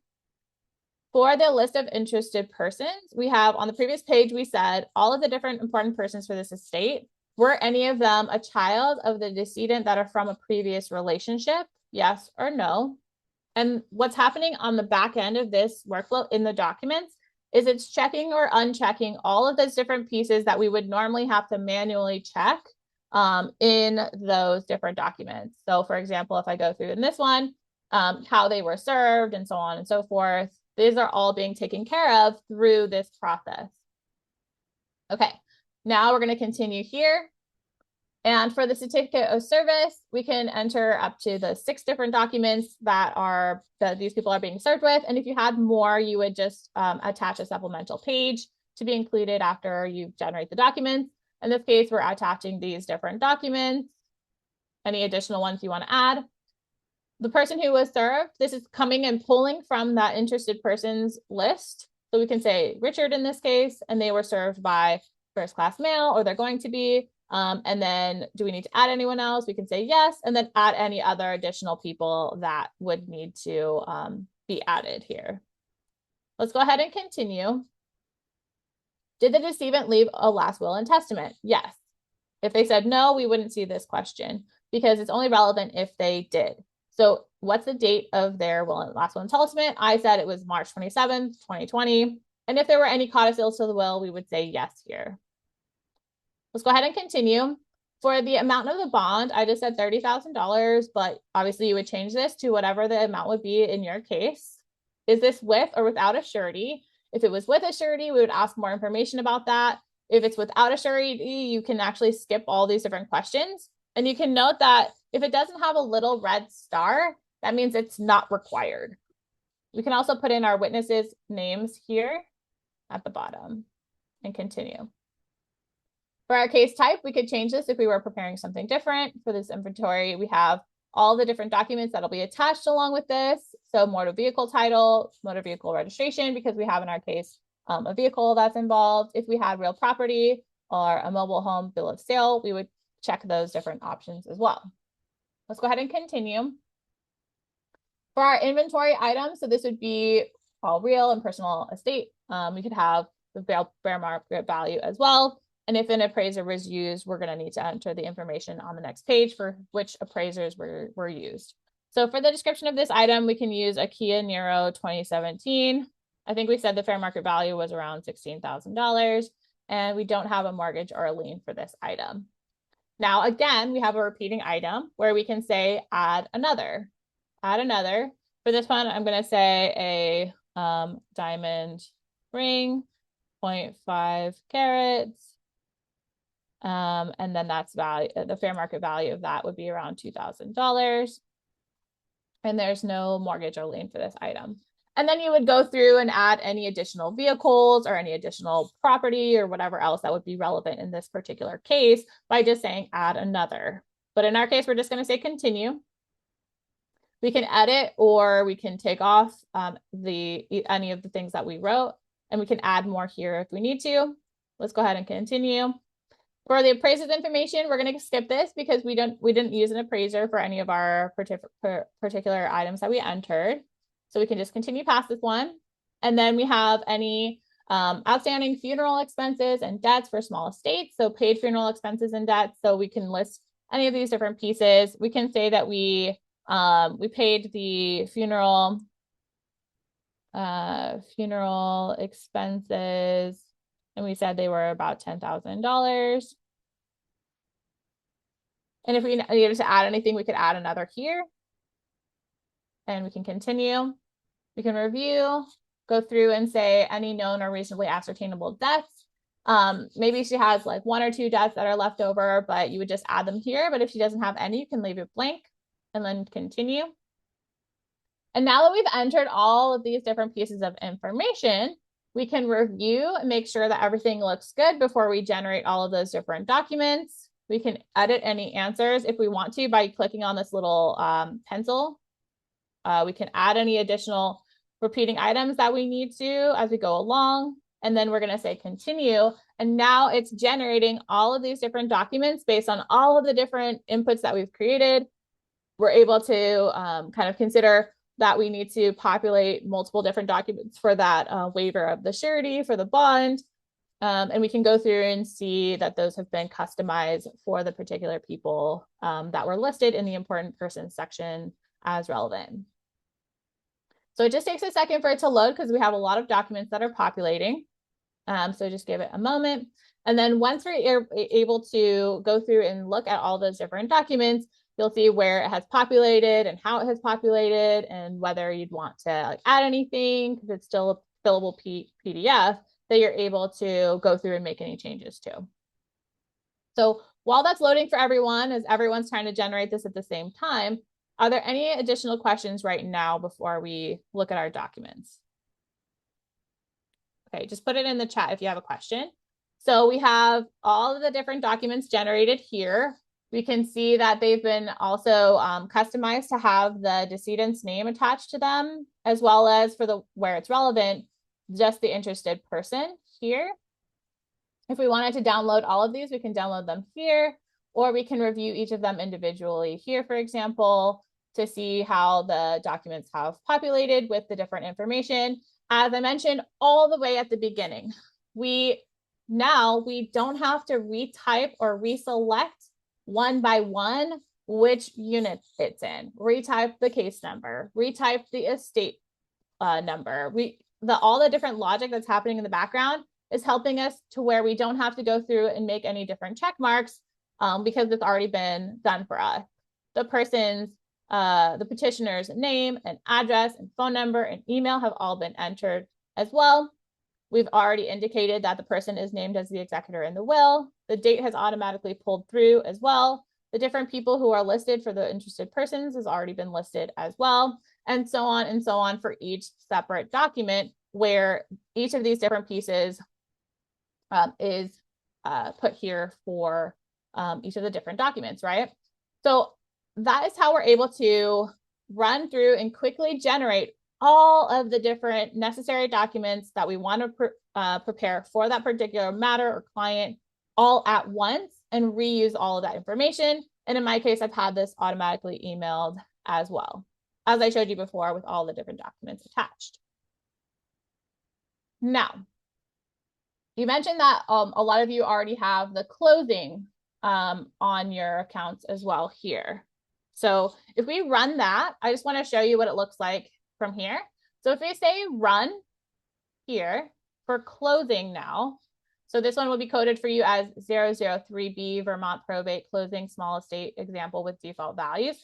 For the list of interested persons, we have on the previous page, we said all of the different important persons for this estate. Were any of them a child of the decedent that are from a previous relationship? Yes or no? And what's happening on the back end of this workflow in the documents is it's checking or unchecking all of those different pieces that we would normally have to manually check in those different documents. So for example, if I go through in this one, how they were served and so on and so forth, these are all being taken care of through this process. Okay, now we're going to continue here. And for the certificate of service, we can enter up to the 6 different documents that these people are being served with. And if you had more, you would just attach a supplemental page to be included after you generate the documents. In this case, we're attaching these different documents, any additional ones you want to add. The person who was served, this is coming and pulling from that interested persons list. So we can say Richard in this case, and they were served by first class mail, or they're going to be. And then do we need to add anyone else? We can say yes, and then add any other additional people that would need to be added here. Let's go ahead and continue. Did the decedent leave a last will and testament? Yes. If they said no, we wouldn't see this question because it's only relevant if they did. So what's the date of their last will and testament? I said it was March 27th, 2020. And if there were any codicils to the will, we would say yes here. Let's go ahead and continue. For the amount of the bond, I just said $30,000, but obviously you would change this to whatever the amount would be in your case. Is this with or without a surety? If it was with a surety, we would ask more information about that. If it's without a surety, you can actually skip all these different questions. And you can note that if it doesn't have a little red star, that means it's not required. We can also put in our witnesses' names here at the bottom and continue. For our case type, we could change this if we were preparing something different. For this inventory, we have all the different documents that'll be attached along with this. So motor vehicle title, motor vehicle registration, because we have in our case a vehicle that's involved. If we had real property or a mobile home bill of sale, we would check those different options as well. Let's go ahead and continue. For our inventory items, so this would be all real and personal estate. We could have the fair market value as well. And if an appraiser was used, we're going to need to enter the information on the next page for which appraisers were used. So for the description of this item, we can use a Kia Niro 2017. I think we said the fair market value was around $16,000, and we don't have a mortgage or a lien for this item. Now, again, we have a repeating item where we can say add another. Add another. For this one, I'm going to say a diamond ring, 0.5 carats. And then that's value, the fair market value of that would be around $2,000. And there's no mortgage or lien for this item. And then you would go through and add any additional vehicles or any additional property or whatever else that would be relevant in this particular case by just saying add another. But in our case, we're just going to say continue. We can edit or we can take off any of the things that we wrote, and we can add more here if we need to. Let's go ahead and continue. For the appraiser's information, we're going to skip this because we didn't use an appraiser for any of our particular items that we entered. So we can just continue past this one. And then we have any outstanding funeral expenses and debts for small estates. So paid funeral expenses and debts. So we can list any of these different pieces. We can say that we paid the funeral expenses, and we said they were about $10,000. And if we needed to add anything, we could add another here. And we can continue. We can review, go through and say any known or reasonably ascertainable debts. Maybe she has like 1 or 2 debts that are left over, but you would just add them here. But if she doesn't have any, you can leave it blank and then continue. And now that we've entered all of these different pieces of information, We can review and make sure that everything looks good before we generate all of those different documents. We can edit any answers if we want to by clicking on this little pencil. We can add any additional repeating items that we need to as we go along. And then we're going to say continue. And now it's generating all of these different documents based on all of the different inputs that we've created. We're able to kind of consider that we need to populate multiple different documents for that waiver of the surety for the bond. And we can go through and see that those have been customized for the particular people that were listed in the important persons section as relevant. So it just takes a second for it to load because we have a lot of documents that are populating. So just give it a moment. And then once we're able to go through and look at all those different documents, you'll see where it has populated and how it has populated and whether you'd want to add anything because it's still a fillable PDF that you're able to go through and make any changes to. So while that's loading for everyone, as everyone's trying to generate this at the same time, are there any additional questions right now before we look at our documents? Okay, just put it in the chat if you have a question. So we have all of the different documents generated here. We can see that they've been also customized to have the decedent's name attached to them, as well as for the where it's relevant, just the interested person here. If we wanted to download all of these, we can download them here, or we can review each of them individually here, for example, to see how the documents have populated with the different information. As I mentioned all the way at the beginning, we don't have to retype or reselect one by one which unit it's in. Retype the case number, retype the estate number. All the different logic that's happening in the background is helping us to where we don't have to go through and make any different check marks because it's already been done for us. The petitioner's name and address and phone number and email have all been entered as well. We've already indicated that the person is named as the executor in the will. The date has automatically pulled through as well. The different people who are listed for the interested persons has already been listed as well, and so on for each separate document where each of these different pieces is put here for each of the different documents, right? So that is how we're able to run through and quickly generate all of the different necessary documents that we want to prepare for that particular matter or client all at once and reuse all of that information. And in my case, I've had this automatically emailed as well, as I showed you before with all the different documents attached. Now, you mentioned that a lot of you already have the closing on your accounts as well here. So if we run that, I just want to show you what it looks like from here. So if we say run here for closing now, so this one will be coded for you as 003B Vermont Probate Closing Small Estate Example with Default Values.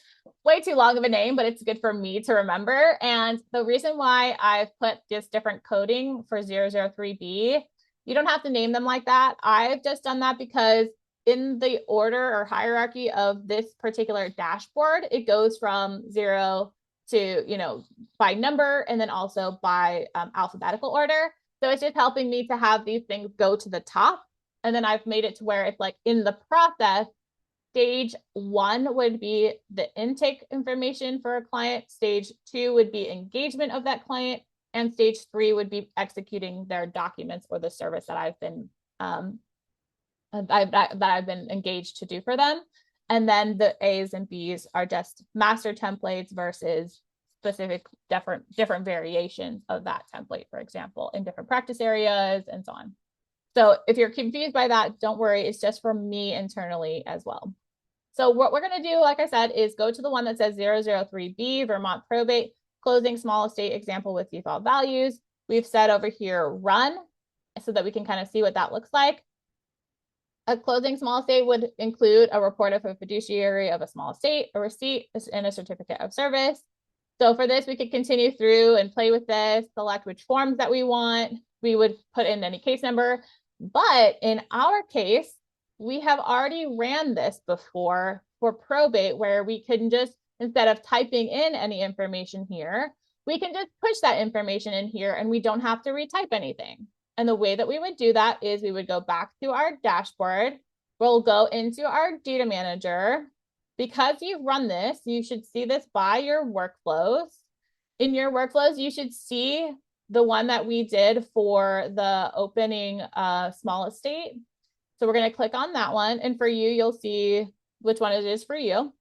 Way too long of a name, but it's good for me to remember. And the reason why I've put this different coding for 003B, you don't have to name them like that. I've just done that because in the order or hierarchy of this particular dashboard, it goes from 0 to, by number and then also by alphabetical order. So it's just helping me to have these things go to the top. And then I've made it to where it's like in the process, stage 1 would be the intake information for a client. Stage 2 would be engagement of that client. And stage 3 would be executing their documents or the service that I've been engaged to do for them. And then the A's and B's are just master templates versus specific different variations of that template, for example, in different practice areas and so on. So if you're confused by that, don't worry. It's just for me internally as well. So what we're going to do, like I said, is go to the one that says 003B, Vermont Probate, Closing Small Estate Example with Default Values. We've said over here, run, so that we can kind of see what that looks like. A closing small estate would include a report of a fiduciary of a small estate, a receipt, and a certificate of service. So for this, we could continue through and play with this, select which forms that we want. We would put in any case number. But in our case, we have already ran this before for probate, where we can just, instead of typing in any information here, we can just push that information in here and we don't have to retype anything. And the way that we would do that is we would go back to our dashboard. We'll go into our data manager. Because you've run this, you should see this by your workflows. In your workflows, you should see the one that we did for the opening small estate. So we're going to click on that one. And for you, you'll see which one it is for you.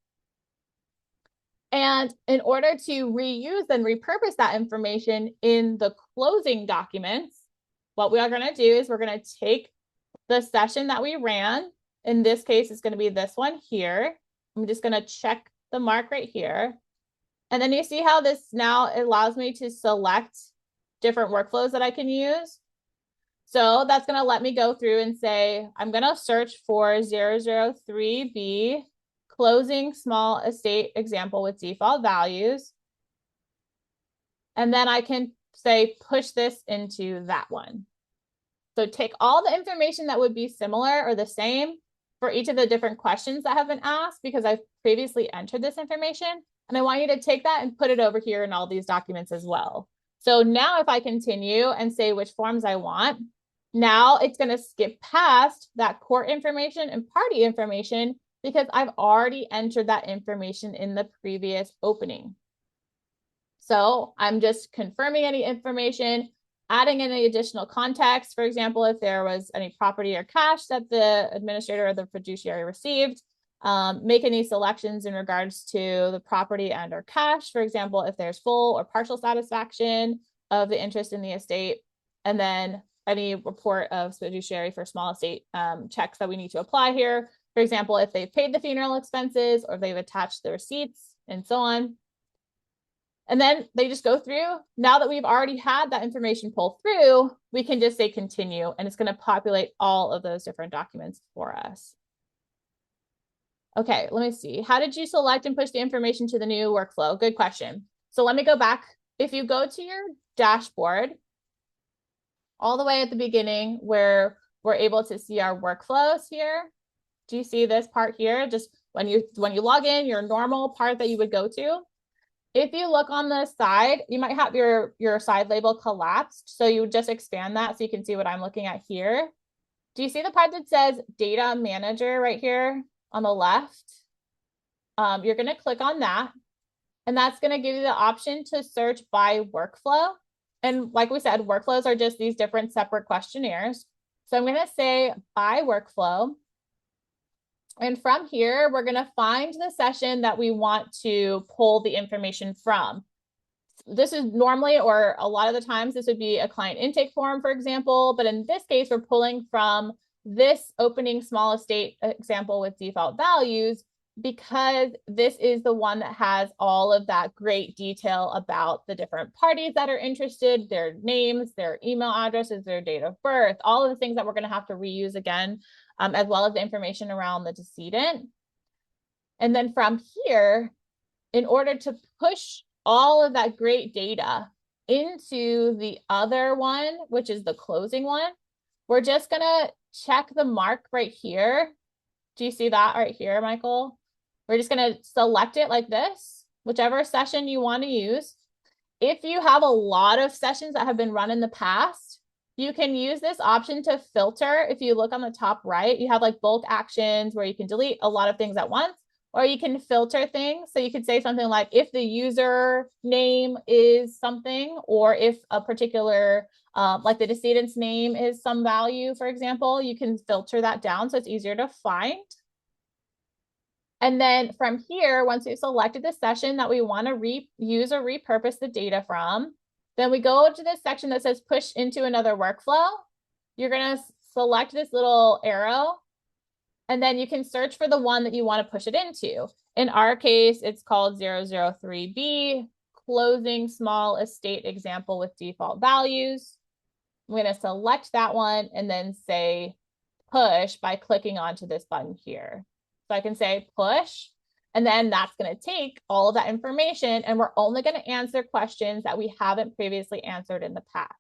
And in order to reuse and repurpose that information in the closing documents, what we are going to do is we're going to take the session that we ran. In this case, it's going to be this one here. I'm just going to check the mark right here. And then you see how this now allows me to select different workflows that I can use. So that's going to let me go through and say, I'm going to search for 003B closing small estate example with default values. And then I can say, push this into that one. So take all the information that would be similar or the same for each of the different questions that have been asked, because I've previously entered this information. And I want you to take that and put it over here in all these documents as well. So now if I continue and say which forms I want, now it's going to skip past that court information and party information because I've already entered that information in the previous opening. So I'm just confirming any information, adding any additional context. For example, if there was any property or cash that the administrator or the fiduciary received, make any selections in regards to the property and or cash. For example, if there's full or partial satisfaction of the interest in the estate, and then any report of fiduciary for small estate checks that we need to apply here. For example, if they've paid the funeral expenses or they've attached the receipts and so on. And then they just go through. Now that we've already had that information pull through, we can just say continue, and it's going to populate all of those different documents for us. Okay, let me see. How did you select and push the information to the new workflow? Good question. So let me go back. If you go to your dashboard, all the way at the beginning where we're able to see our workflows here, do you see this part here? Just when you log in, your normal part that you would go to. If you look on the side, you might have your side label collapsed. So you would just expand that so you can see what I'm looking at here. Do you see the part that says Data Manager right here on the left? You're going to click on that. And that's going to give you the option to search by workflow. And like we said, workflows are just these different separate questionnaires. So I'm going to say by workflow. And from here, we're going to find the session that we want to pull the information from. This is normally, or a lot of the times, this would be a client intake form, for example. But in this case, we're pulling from this opening small estate example with default values, because this is the one that has all of that great detail about the different parties that are interested, their names, their email addresses, their date of birth, all of the things that we're going to have to reuse again, as well as the information around the decedent. And then from here, in order to push all of that great data into the other one, which is the closing one, we're just going to check the mark right here. Do you see that right here, Michael? We're just going to select it like this, whichever session you want to use. If you have a lot of sessions that have been run in the past, you can use this option to filter. If you look on the top right, you have like bulk actions where you can delete a lot of things at once, or you can filter things. So you could say something like, if the user name is something, or if a particular, like the decedent's name is some value, for example, you can filter that down so it's easier to find. And then from here, once we've selected the session that we want to reuse or repurpose the data from, then we go to this section that says push into another workflow. You're going to select this little arrow, and then you can search for the one that you want to push it into. In our case, it's called 003B, closing small estate example with default values. I'm going to select that one and then say push by clicking onto this button here. So I can say push, and then that's going to take all of that information, and we're only going to answer questions that we haven't previously answered in the past.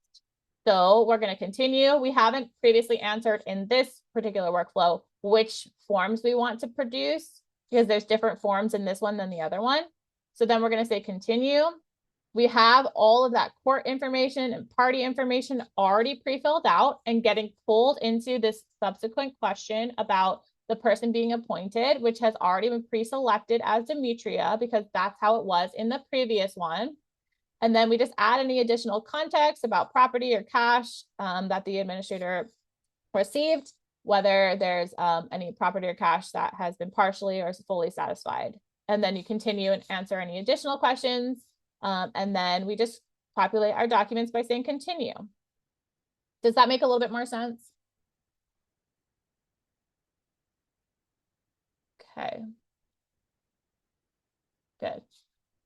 So we're going to continue. We haven't previously answered in this particular workflow which forms we want to produce, because there's different forms in this one than the other one. So then we're going to say continue. We have all of that court information and party information already pre-filled out and getting pulled into this subsequent question about the person being appointed, which has already been pre-selected as Demetria because that's how it was in the previous one. And then we just add any additional context about property or cash that the administrator received, whether there's any property or cash that has been partially or fully satisfied. And then you continue and answer any additional questions. And then we just populate our documents by saying continue. Does that make a little bit more sense? Okay. Good.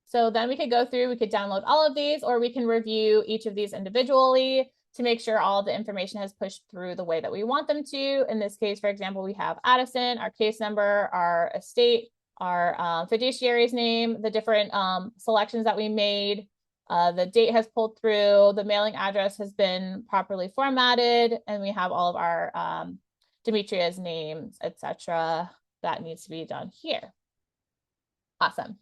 So then we could go through, we could download all of these, or we can review each of these individually to make sure all the information has pushed through the way that we want them to. In this case, for example, we have Addison, our case number, our estate, our fiduciary's name, the different selections that we made. The date has pulled through, the mailing address has been properly formatted, and we have all of our Demetria's names, etc. that needs to be done here. Awesome.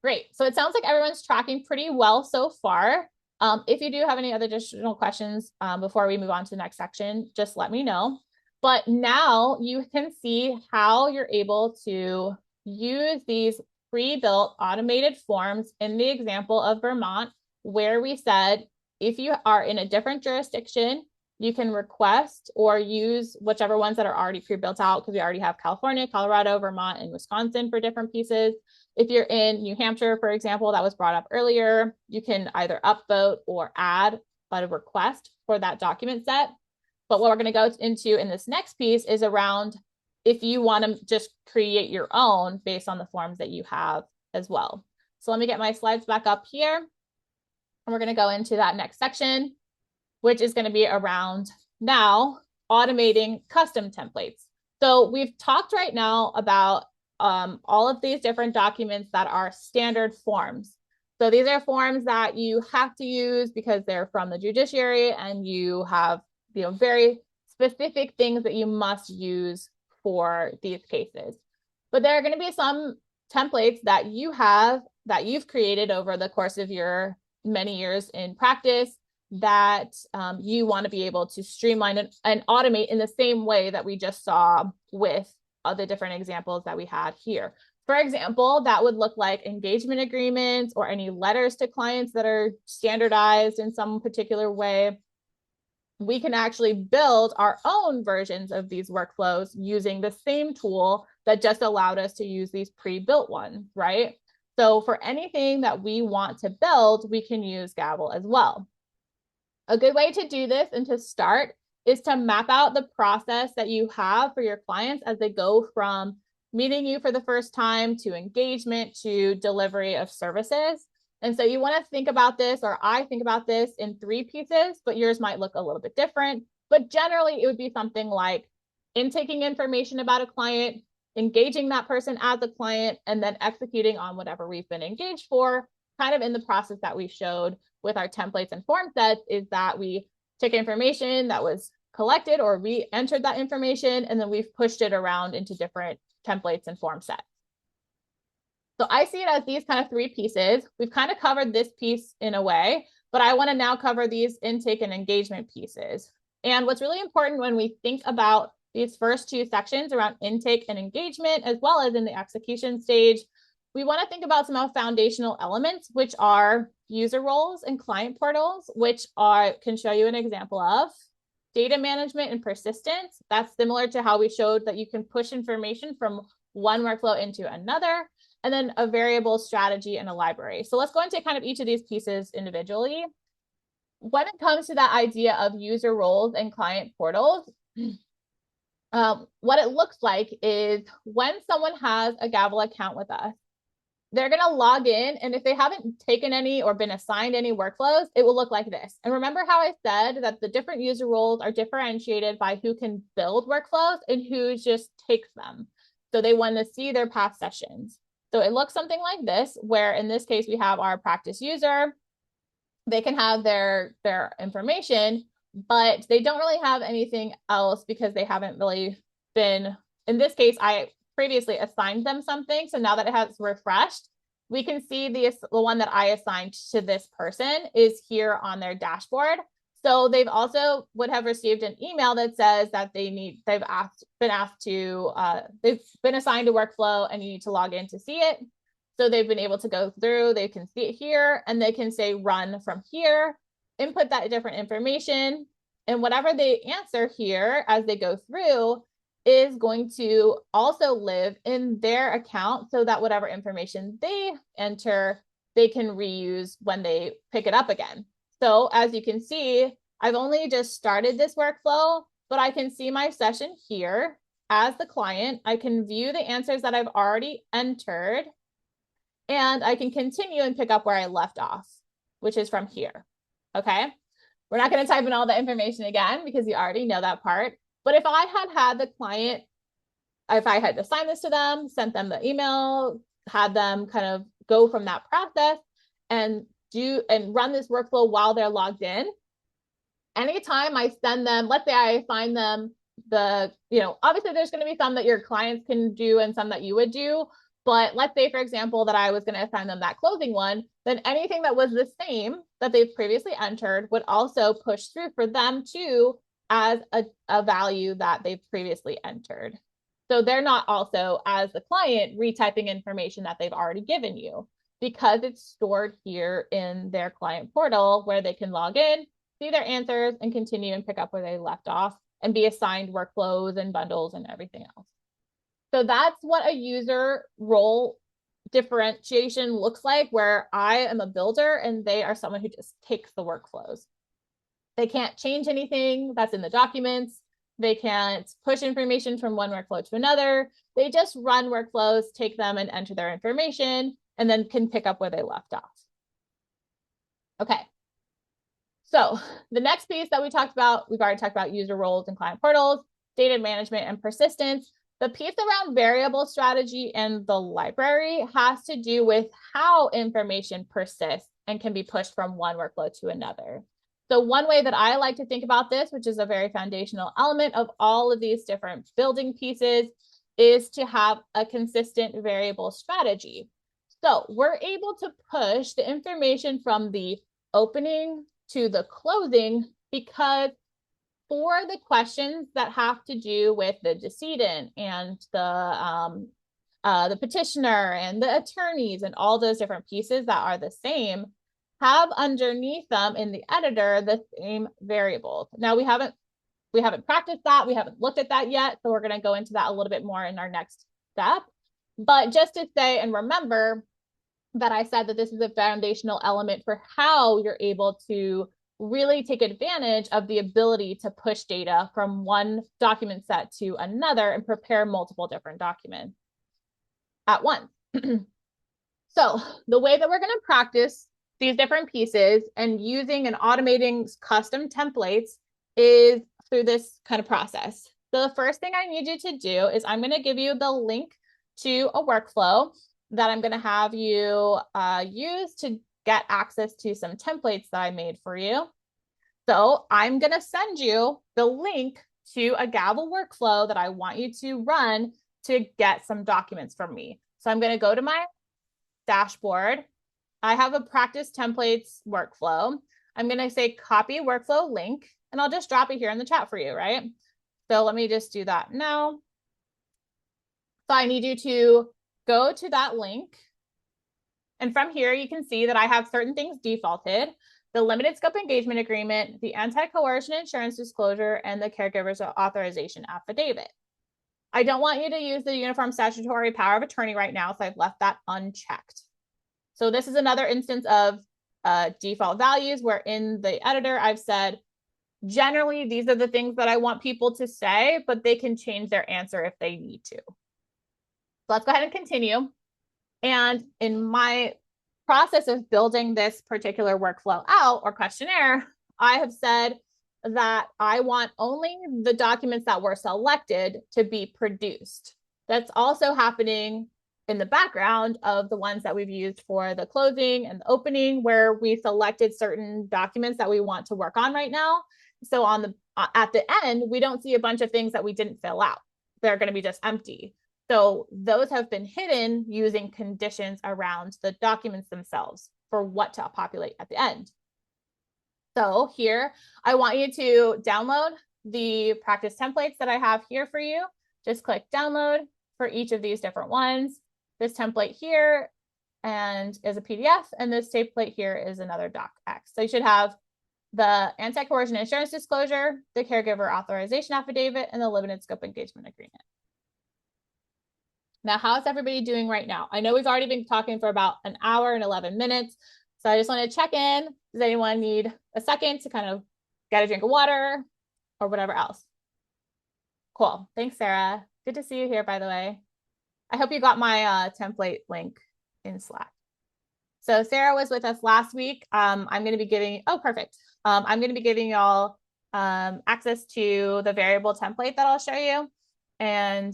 Great. So it sounds like everyone's tracking pretty well so far. If you do have any other additional questions before we move on to the next section, just let me know. But now you can see how you're able to use these pre-built automated forms in the example of Vermont, where we said, if you are in a different jurisdiction, you can request or use whichever ones that are already pre-built out, because we already have California, Colorado, Vermont, and Wisconsin for different pieces. If you're in New Hampshire, for example, that was brought up earlier, you can either upvote or add a request for that document set. But what we're going to go into in this next piece is around if you want to just create your own based on the forms that you have as well. So let me get my slides back up here. And we're going to go into that next section, which is going to be around now automating custom templates. So we've talked right now about all of these different documents that are standard forms. So these are forms that you have to use because they're from the judiciary and you have, very specific things that you must use for these cases. But there are going to be some templates that you've created over the course of your many years in practice that you want to be able to streamline and automate in the same way that we just saw with the different examples that we had here. For example, that would look like engagement agreements or any letters to clients that are standardized in some particular way. We can actually build our own versions of these workflows using the same tool that just allowed us to use these pre-built ones, right? So for anything that we want to build, we can use Gavel as well. A good way to do this and to start is to map out the process that you have for your clients as they go from meeting you for the first time to engagement to delivery of services. And so you want to think about this, or I think about this in 3 pieces, but yours might look a little bit different. But generally, it would be something like intaking information about a client, engaging that person as a client, and then executing on whatever we've been engaged for, kind of in the process that we showed with our templates and form sets, is that we took information that was collected or we entered that information, and then we've pushed it around into different templates and form sets. So I see it as these kind of 3 pieces. We've kind of covered this piece in a way, but I want to now cover these intake and engagement pieces. And what's really important when we think about these first 2 sections around intake and engagement, as well as in the execution stage, we want to think about some foundational elements, which are user roles and client portals, which can show you an example of data management and persistence. That's similar to how we showed that you can push information from one workflow into another, and then a variable strategy and a library. So let's go into kind of each of these pieces individually. When it comes to that idea of user roles and client portals, what it looks like is when someone has a Gavel account with us, they're going to log in, and if they haven't taken any or been assigned any workflows, it will look like this. And remember how I said that the different user roles are differentiated by who can build workflows and who just takes them. So they want to see their past sessions. So it looks something like this, where in this case, we have our practice user. They can have their information, but they don't really have anything else because they haven't really been, in this case, I previously assigned them something. So now that it has refreshed, we can see the one that I assigned to this person is here on their dashboard. So they've also would have received an email that says that they've been asked to, they've been assigned a workflow and you need to log in to see it. So they've been able to go through, they can see it here and they can say run from here, input that different information, and whatever they answer here as they go through is going to also live in their account so that whatever information they enter, they can reuse when they pick it up again. So as you can see, I've only just started this workflow, but I can see my session here as the client. I can view the answers that I've already entered, and I can continue and pick up where I left off, which is from here. Okay. We're not going to type in all the information again because you already know that part. But if I had the client, if I had assigned this to them, sent them the email, had them kind of go from that process and run this workflow while they're logged in, anytime I send them, let's say I assign them obviously there's going to be some that your clients can do and some that you would do. But let's say, for example, that I was going to assign them that closing one, then anything that was the same that they've previously entered would also push through for them too as a value that they've previously entered. So they're not also, as the client, retyping information that they've already given you because it's stored here in their client portal where they can log in, see their answers, and continue and pick up where they left off and be assigned workflows and bundles and everything else. So that's what a user role differentiation looks like, where I am a builder and they are someone who just takes the workflows. They can't change anything that's in the documents. They can't push information from one workflow to another. They just run workflows, take them and enter their information, and then can pick up where they left off. Okay. So the next piece that we talked about, we've already talked about user roles and client portals, data management and persistence. The piece around variable strategy and the library has to do with how information persists and can be pushed from one workflow to another. So one way that I like to think about this, which is a very foundational element of all of these different building pieces, is to have a consistent variable strategy. So we're able to push the information from the opening to the closing because for the questions that have to do with the decedent and the petitioner and the attorneys and all those different pieces that are the same, have underneath them in the editor the same variables. Now we haven't practiced that, we haven't looked at that yet, so we're going to go into that a little bit more in our next step. But just to say and remember that I said that this is a foundational element for how you're able to really take advantage of the ability to push data from one document set to another and prepare multiple different documents at once. So the way that we're going to practice these different pieces and using and automating custom templates is through this kind of process. So the first thing I need you to do is I'm going to give you the link to a workflow that I'm going to have you use to get access to some templates that I made for you. So I'm going to send you the link to a Gavel workflow that I want you to run to get some documents from me. So I'm going to go to my dashboard. I have a practice templates workflow. I'm going to say copy workflow link, and I'll just drop it here in the chat for you, right? So let me just do that now. So I need you to go to that link. And from here, you can see that I have certain things defaulted: the limited scope engagement agreement, the anti-coercion insurance disclosure, and the caregiver's authorization affidavit. I don't want you to use the uniform statutory power of attorney right now, so I've left that unchecked. So this is another instance of default values where in the editor, I've said, generally, these are the things that I want people to say, but they can change their answer if they need to. So let's go ahead and continue. And in my process of building this particular workflow out or questionnaire, I have said that I want only the documents that were selected to be produced. That's also happening in the background of the ones that we've used for the closing and the opening, where we selected certain documents that we want to work on right now. So on the at the end, we don't see a bunch of things that we didn't fill out. They're going to be just empty. So those have been hidden using conditions around the documents themselves for what to populate at the end. So here, I want you to download the practice templates that I have here for you. Just click download for each of these different ones. This template here and is a PDF, and this template here is another docx. So you should have the anti-coercion insurance disclosure, the caregiver authorization affidavit, and the limited scope engagement agreement. Now, how is everybody doing right now? I know we've already been talking for about an hour and 11 minutes. So I just want to check in. Does anyone need a second to kind of get a drink of water or whatever else? Cool. Thanks, Sarah. Good to see you here, by the way. I hope you got my template link in Slack. So Sarah was with us last week. I'm going to be giving, oh, perfect. I'm going to be giving y'all access to the variable template that I'll show you. And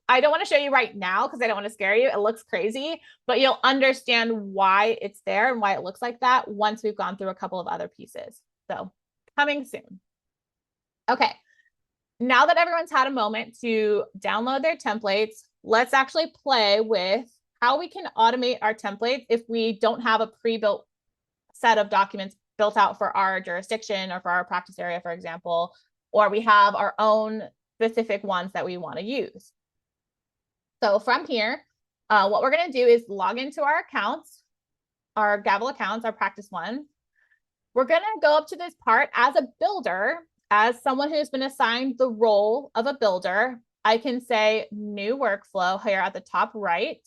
I don't want to show you right now because I don't want to scare you. It looks crazy, but you'll understand why it's there and why it looks like that once we've gone through a couple of other pieces. So coming soon. Okay. Now that everyone's had a moment to download their templates, let's actually play with how we can automate our templates if we don't have a pre-built set of documents built out for our jurisdiction or for our practice area, for example, or we have our own specific ones that we want to use. So from here, what we're going to do is log into our accounts, our Gavel accounts, our practice ones. We're going to go up to this part as a builder, as someone who's been assigned the role of a builder. I can say new workflow here at the top right.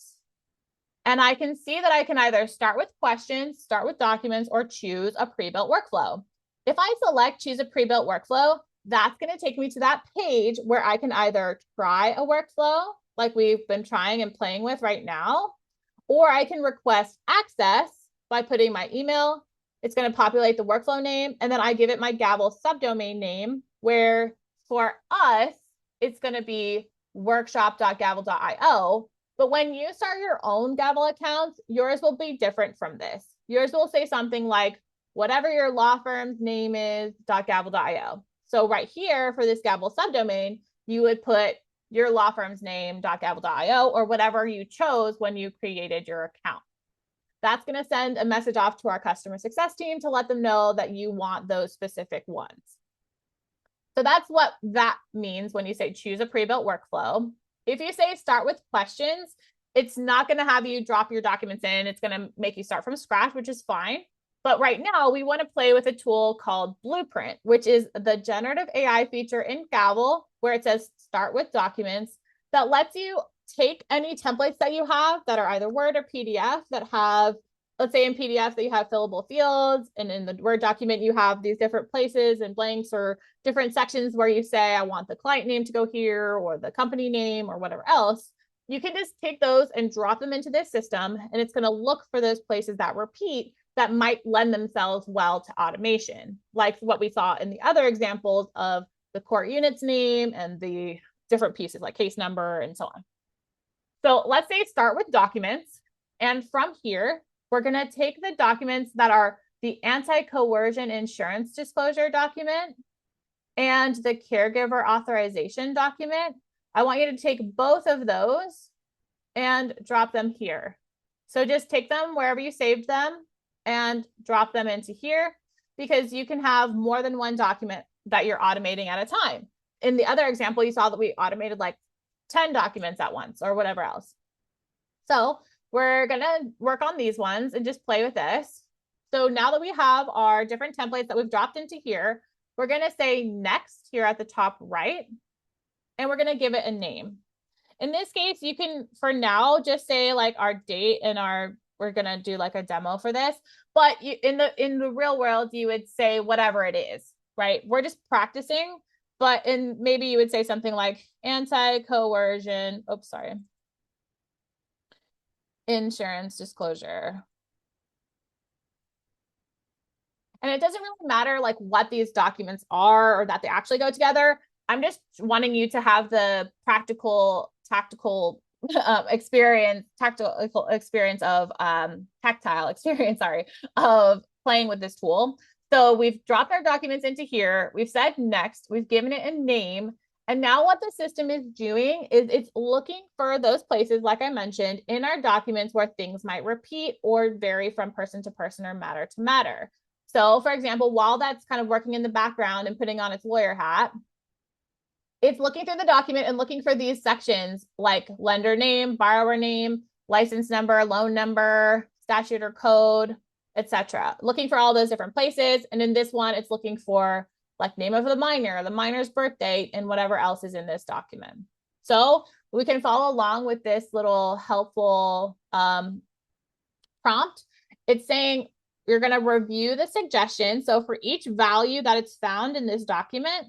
And I can see that I can either start with questions, start with documents, or choose a pre-built workflow. If I select choose a pre-built workflow, that's going to take me to that page where I can either try a workflow like we've been trying and playing with right now, or I can request access by putting my email. It's going to populate the workflow name, and then I give it my Gavel subdomain name, where for us, it's going to be workshop.gavel.io. But when you start your own Gavel accounts, yours will be different from this. Yours will say something like, whatever your law firm's name is, .gavel.io. So right here for this Gavel subdomain, you would put your law firm's name, .gavel.io, or whatever you chose when you created your account. That's going to send a message off to our customer success team to let them know that you want those specific ones. So that's what that means when you say choose a pre-built workflow. If you say start with questions, it's not going to have you drop your documents in. It's going to make you start from scratch, which is fine. But right now, we want to play with a tool called Blueprint, which is the generative AI feature in Gavel, where it says start with documents, that lets you take any templates that you have that are either Word or PDF that have, let's say in PDF that you have fillable fields, and in the Word document, you have these different places and blanks or different sections where you say, I want the client name to go here or the company name or whatever else. You can just take those and drop them into this system, and it's going to look for those places that repeat that might lend themselves well to automation, like what we saw in the other examples of the court unit's name and the different pieces like case number and so on. So let's say start with documents. And from here, we're going to take the documents that are the anti-coercion insurance disclosure document and the caregiver authorization document. I want you to take both of those and drop them here. So just take them wherever you saved them and drop them into here, because you can have more than one document that you're automating at a time. In the other example, you saw that we automated like 10 documents at once or whatever else. So we're going to work on these ones and just play with this. So now that we have our different templates that we've dropped into here, we're going to say next here at the top right, and we're going to give it a name. In this case, you can, for now, just say like our date and we're going to do like a demo for this, but in the real world, you would say whatever it is, right? We're just practicing, but maybe you would say something like anti-coercion, insurance disclosure. And it doesn't really matter like what these documents are or that they actually go together. I'm just wanting you to have the tactile experience of playing with this tool. So we've dropped our documents into here. We've said next, we've given it a name, And now what the system is doing is it's looking for those places, like I mentioned, in our documents where things might repeat or vary from person to person or matter to matter. So for example, while that's kind of working in the background and putting on its lawyer hat, it's looking through the document and looking for these sections like lender name, borrower name, license number, loan number, statute or code, etc. Looking for all those different places. And in this one, it's looking for like name of the minor, the minor's birth date, and whatever else is in this document. So we can follow along with this little helpful prompt. It's saying you're going to review the suggestion. So for each value that it's found in this document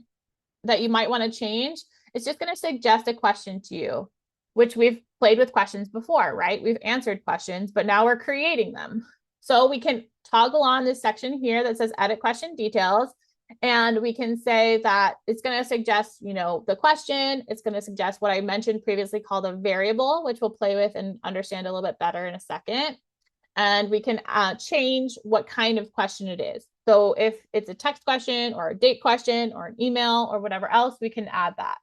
that you might want to change, it's just going to suggest a question to you, which we've played with questions before, right? We've answered questions, but now we're creating them. So we can toggle on this section here that says edit question details. And we can say that it's going to suggest, the question. It's going to suggest what I mentioned previously called a variable, which we'll play with and understand a little bit better in a second. And we can change what kind of question it is. So if it's a text question or a date question or an email or whatever else, we can add that.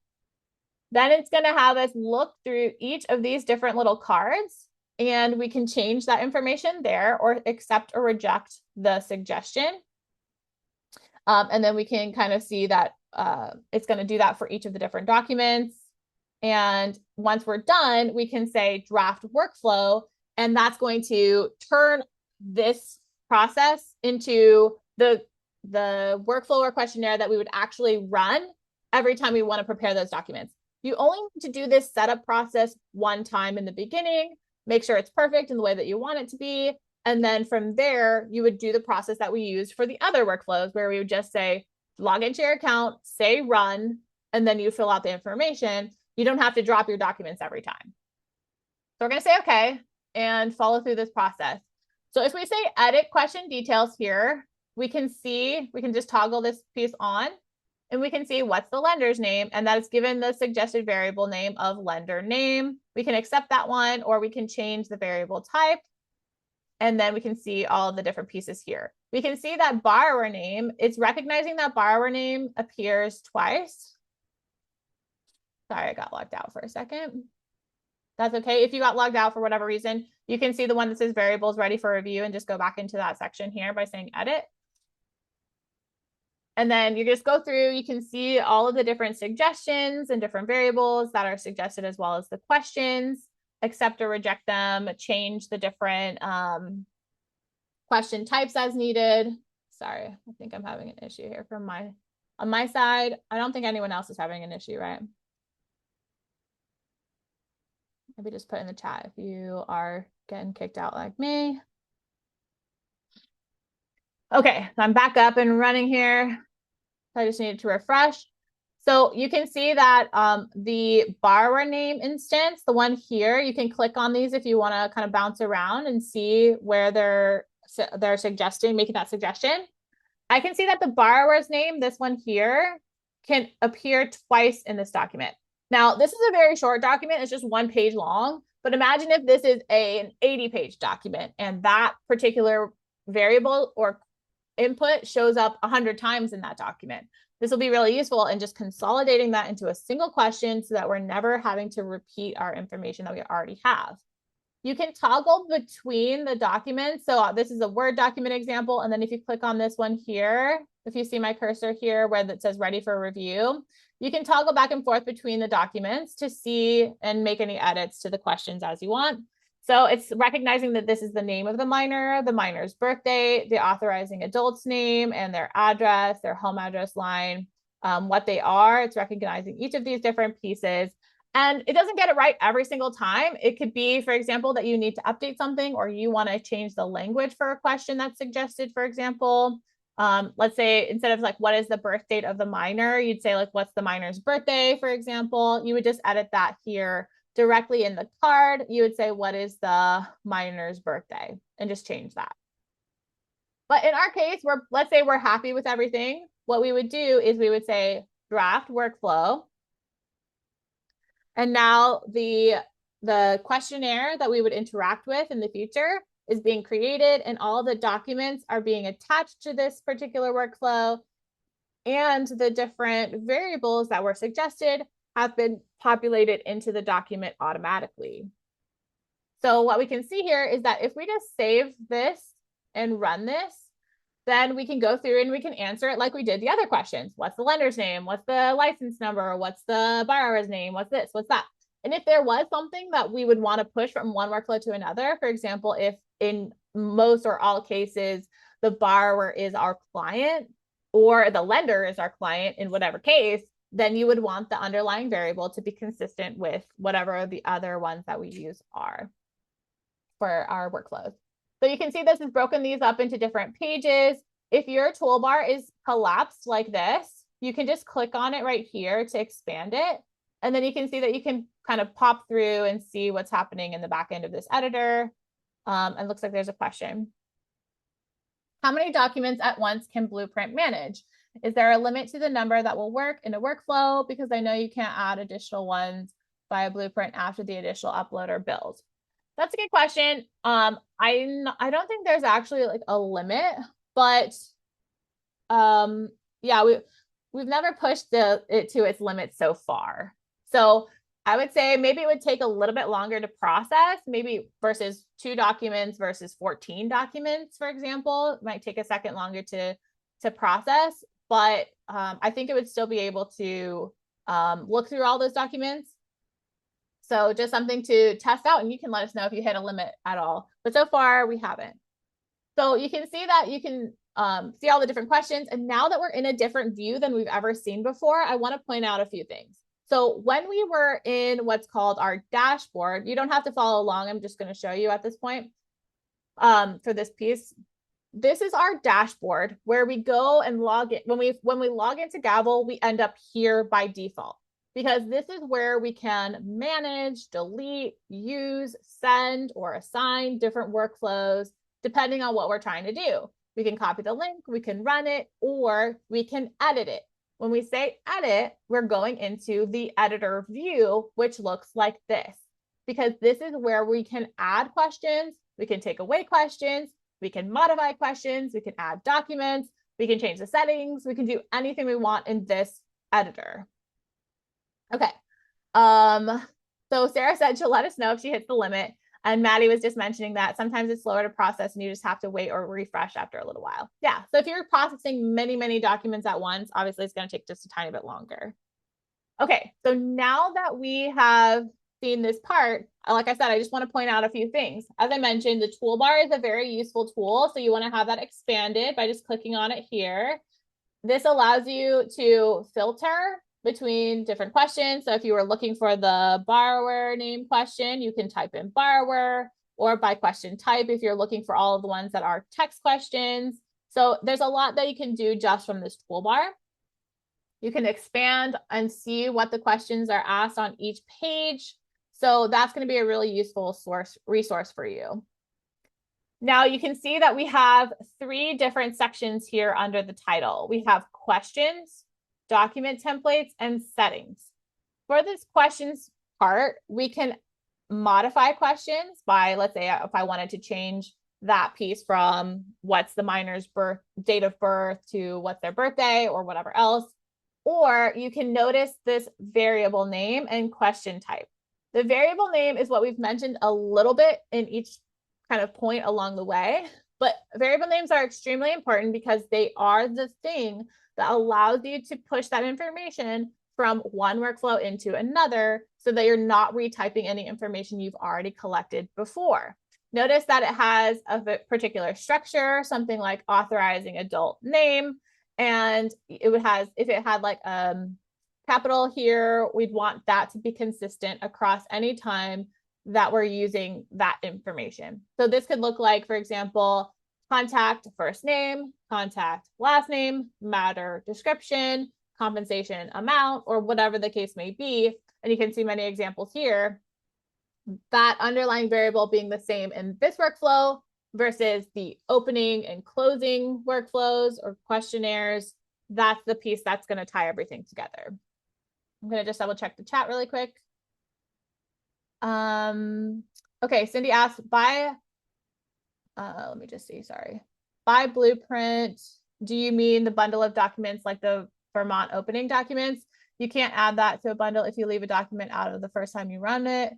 Then it's going to have us look through each of these different little cards, and we can change that information there or accept or reject the suggestion. And then we can kind of see that it's going to do that for each of the different documents. And once we're done, we can say draft workflow, and that's going to turn this process into the workflow or questionnaire that we would actually run every time we want to prepare those documents. You only need to do this setup process one time in the beginning, make sure it's perfect in the way that you want it to be. And then from there, you would do the process that we used for the other workflows, where we would just say, log into your account, say run, and then you fill out the information. You don't have to drop your documents every time. So we're going to say, okay, and follow through this process. So if we say edit question details here, we can just toggle this piece on, and we can see what's the lender's name, and that is given the suggested variable name of lender name. We can accept that one, or we can change the variable type. And then we can see all of the different pieces here. We can see that borrower name, it's recognizing that borrower name appears twice. Sorry, I got logged out for a second. That's okay. If you got logged out for whatever reason, you can see the one that says variables ready for review and just go back into that section here by saying edit. And then you just go through, you can see all of the different suggestions and different variables that are suggested, as well as the questions. Accept or reject them, change the different question types as needed. Sorry, I think I'm having an issue here on my side. I don't think anyone else is having an issue, right? Maybe just put in the chat if you are getting kicked out like me. Okay, so I'm back up and running here. So I just needed to refresh. So you can see that the borrower name instance, the one here, you can click on these if you want to kind of bounce around and see where they're suggesting, making that suggestion. I can see that the borrower's name, this one here, can appear twice in this document. Now, this is a very short document. It's just 1 page long. But imagine if this is an 80-page document and that particular variable or input shows up 100 times in that document. This will be really useful in just consolidating that into a single question so that we're never having to repeat our information that we already have. You can toggle between the documents. So this is a Word document example. And then if you click on this one here, if you see my cursor here where that says ready for review, you can toggle back and forth between the documents to see and make any edits to the questions as you want. So it's recognizing that this is the name of the minor's birthday, the authorizing adult's name and their address, their home address line, what they are. It's recognizing each of these different pieces. And it doesn't get it right every single time. It could be, for example, that you need to update something or you want to change the language for a question that's suggested, for example. Let's say instead of like, what is the birth date of the minor? You'd say like, what's the minor's birthday, for example. You would just edit that here directly in the card. You would say, what is the minor's birthday? And just change that. But in our case, let's say we're happy with everything. What we would do is we would say draft workflow. And now the questionnaire that we would interact with in the future is being created, and all the documents are being attached to this particular workflow. and the different variables that were suggested have been populated into the document automatically. So what we can see here is that if we just save this and run this, then we can go through and we can answer it like we did the other questions. What's the lender's name? What's the license number? What's the borrower's name? What's this? What's that? And if there was something that we would want to push from one workflow to another, for example, if in most or all cases, the borrower is our client or the lender is our client in whatever case, then you would want the underlying variable to be consistent with whatever the other ones that we use are for our workflows. So you can see this has broken these up into different pages. If your toolbar is collapsed like this, you can just click on it right here to expand it. And then you can see that you can kind of pop through and see what's happening in the back end of this editor. And looks like there's a question. How many documents at once can Blueprint manage? Is there a limit to the number that will work in a workflow? Because I know you can't add additional ones via Blueprint after the additional upload or build. That's a good question. I don't think there's actually like a limit, but yeah, we've never pushed it to its limit so far. So I would say maybe it would take a little bit longer to process, maybe versus 2 documents versus 14 documents, for example. It might take a second longer to process, but I think it would still be able to look through all those documents. So just something to test out, and you can let us know if you hit a limit at all. But so far, we haven't. So you can see that you can see all the different questions. And now that we're in a different view than we've ever seen before, I want to point out a few things. So when we were in what's called our dashboard, you don't have to follow along. I'm just going to show you at this point for this piece. This is our dashboard where we go and log in. When we log into Gavel, we end up here by default, because this is where we can manage, delete, use, send, or assign different workflows depending on what we're trying to do. We can copy the link, we can run it, or we can edit it. When we say edit, we're going into the editor view, which looks like this, because this is where we can add questions, we can take away questions, we can modify questions, we can add documents, we can change the settings, we can do anything we want in this editor. Okay. So Sarah said she'll let us know if she hits the limit. And Maddie was just mentioning that sometimes it's slower to process and you just have to wait or refresh after a little while. Yeah. So if you're processing many, many documents at once, obviously it's going to take just a tiny bit longer. Okay. So now that we have seen this part, like I said, I just want to point out a few things. As I mentioned, the toolbar is a very useful tool. So you want to have that expanded by just clicking on it here. This allows you to filter between different questions. So if you were looking for the borrower name question, you can type in borrower, or by question type if you're looking for all of the ones that are text questions. So there's a lot that you can do just from this toolbar. You can expand and see what the questions are asked on each page. So that's going to be a really useful resource for you. Now you can see that we have 3 different sections here under the title. We have questions, document templates, and settings. For this questions part, we can modify questions by, let's say, if I wanted to change that piece from what's the minor's date of birth to what's their birthday or whatever else. Or you can notice this variable name and question type. The variable name is what we've mentioned a little bit in each kind of point along the way, but variable names are extremely important because they are the thing that allows you to push that information from one workflow into another so that you're not retyping any information you've already collected before. Notice that it has a particular structure, something like authorizing adult name, and if it had like capital here, we'd want that to be consistent across any time that we're using that information. So this could look like, for example, contact first name, contact last name, matter description, compensation amount, or whatever the case may be. And you can see many examples here. That underlying variable being the same in this workflow versus the opening and closing workflows or questionnaires. That's the piece that's going to tie everything together. I'm going to just double check the chat really quick. Okay, Cindy asked, let me just see, sorry. By Blueprint, do you mean the bundle of documents like the Vermont opening documents. You can't add that to a bundle if you leave a document out of the first time you run it.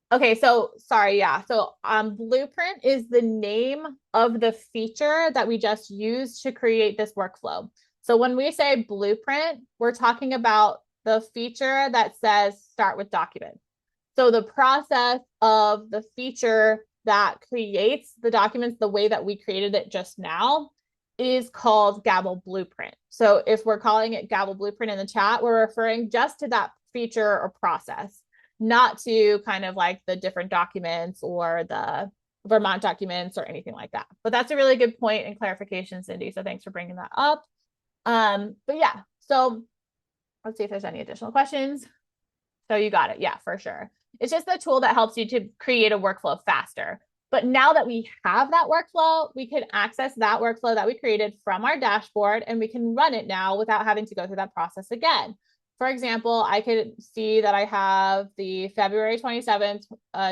Okay, so sorry, yeah. So Blueprint is the name of the feature that we just used to create this workflow. So when we say Blueprint, we're talking about the feature that says start with document. So the process of the feature that creates the documents the way that we created it just now is called Gavel Blueprint. So if we're calling it Gavel Blueprint in the chat, we're referring just to that feature or process, not to kind of like the different documents or the Vermont documents or anything like that. But that's a really good point and clarification, Cindy. So thanks for bringing that up. But yeah, so let's see if there's any additional questions. So you got it. Yeah, for sure. It's just the tool that helps you to create a workflow faster. But now that we have that workflow, we can access that workflow that we created from our dashboard, and we can run it now without having to go through that process again. For example, I could see that I have the February 27th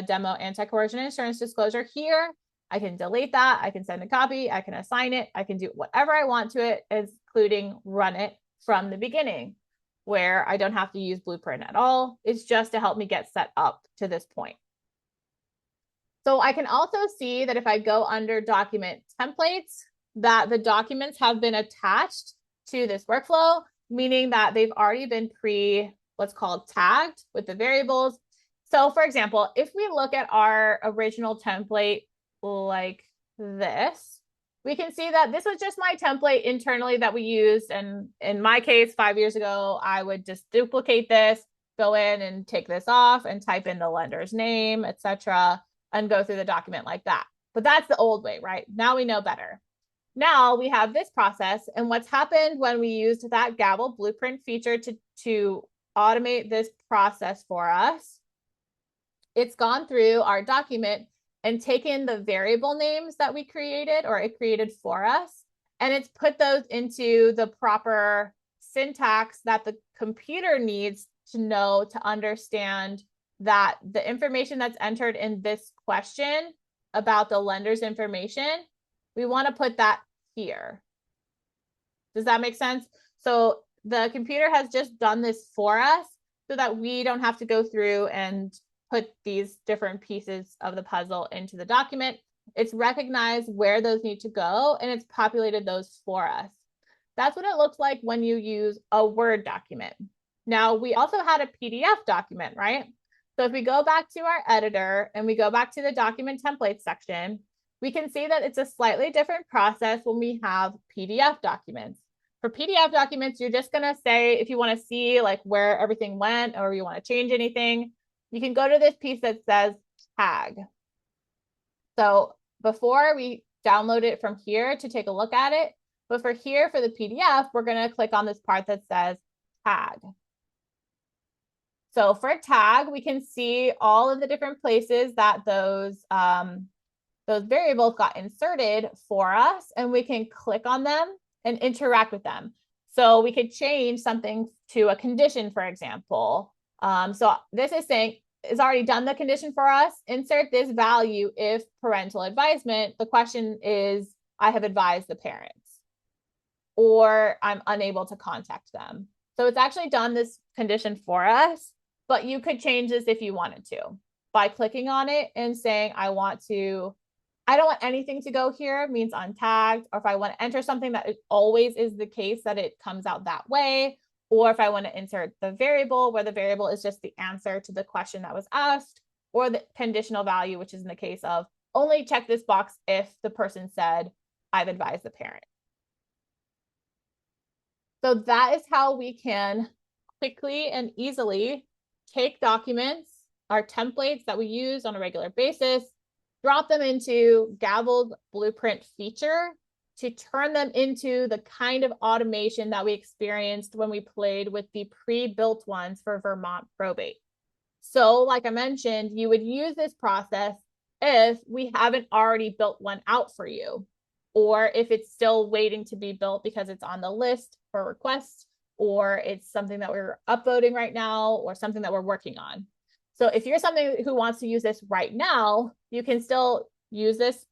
demo anti-coercion insurance disclosure here. I can delete that. I can send a copy. I can assign it. I can do whatever I want to it, including run it from the beginning, where I don't have to use Blueprint at all. It's just to help me get set up to this point. So I can also see that if I go under document templates, that the documents have been attached to this workflow, meaning that they've already been what's called tagged with the variables. So for example, if we look at our original template like this, we can see that this was just my template internally that we used. And in my case, 5 years ago, I would just duplicate this, go in and take this off and type in the lender's name, etc., and go through the document like that. But that's the old way, right? Now we know better. Now we have this process, and what's happened when we used that Gavel Blueprint feature to automate this process for us, it's gone through our document and taken the variable names that we created, or it created for us, and it's put those into the proper syntax that the computer needs to know to understand that the information that's entered in this question about the lender's information, we want to put that here. Does that make sense? So the computer has just done this for us so that we don't have to go through and put these different pieces of the puzzle into the document. It's recognized where those need to go, and it's populated those for us. That's what it looks like when you use a Word document. Now, we also had a PDF document, right? So if we go back to our editor and we go back to the document templates section, we can see that it's a slightly different process when we have PDF documents. For PDF documents, you're just going to say, if you want to see like where everything went or you want to change anything, you can go to this piece that says tag. So before we download it from here to take a look at it, but for here, for the PDF, we're going to click on this part that says tag. So for tag, we can see all of the different places that those variables got inserted for us, and we can click on them and interact with them. So we could change something to a condition, for example. So this is saying it's already done the condition for us. Insert this value if parental advisement. The question is, I have advised the parents, or I'm unable to contact them. So it's actually done this condition for us, but you could change this if you wanted to by clicking on it and saying, I don't want anything to go here, means untagged, or if I want to enter something that it always is the case that it comes out that way, or if I want to insert the variable where the variable is just the answer to the question that was asked, or the conditional value, which is in the case of only check this box if the person said, I've advised the parent. So that is how we can quickly and easily take documents, our templates that we use on a regular basis, drop them into Gavel's Blueprint feature to turn them into the kind of automation that we experienced when we played with the pre-built ones for Vermont Probate. So like I mentioned, you would use this process if we haven't already built one out for you, or if it's still waiting to be built because it's on the list for requests, or it's something that we're upvoting right now, or something that we're working on. So if you're somebody who wants to use this right now, you can still use this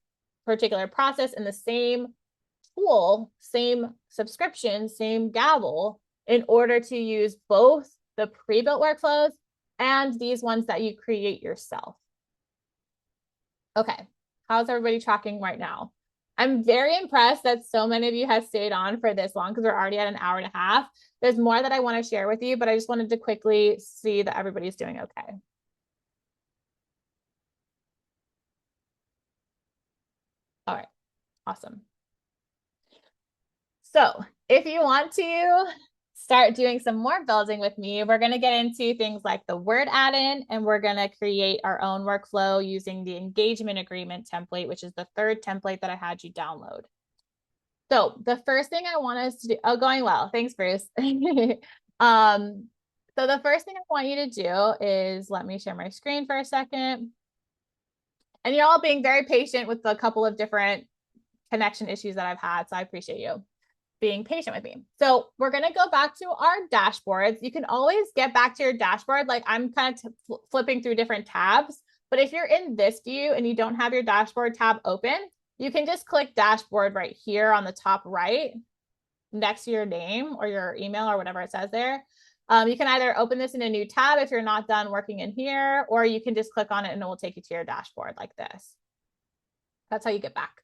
particular process in the same tool, same subscription, same Gavel, in order to use both the pre-built workflows and these ones that you create yourself. Okay, how's everybody tracking right now? I'm very impressed that so many of you have stayed on for this long because we're already at an hour and a half. There's more that I want to share with you, but I just wanted to quickly see that everybody's doing okay. All right, awesome. So if you want to start doing some more building with me, we're going to get into things like the word add-in, and we're going to create our own workflow using the engagement agreement template, which is the third template that I had you download. So the first thing I want us to do, going well. Thanks, Bruce. So the first thing I want you to do is, let me share my screen for a second. And you're all being very patient with a couple of different connection issues that I've had. So I appreciate you being patient with me. So we're going to go back to our dashboards. You can always get back to your dashboard. Like I'm kind of flipping through different tabs, but if you're in this view and you don't have your dashboard tab open, you can just click dashboard right here on the top right next to your name or your email or whatever it says there. You can either open this in a new tab if you're not done working in here, or you can just click on it and it will take you to your dashboard like this. That's how you get back.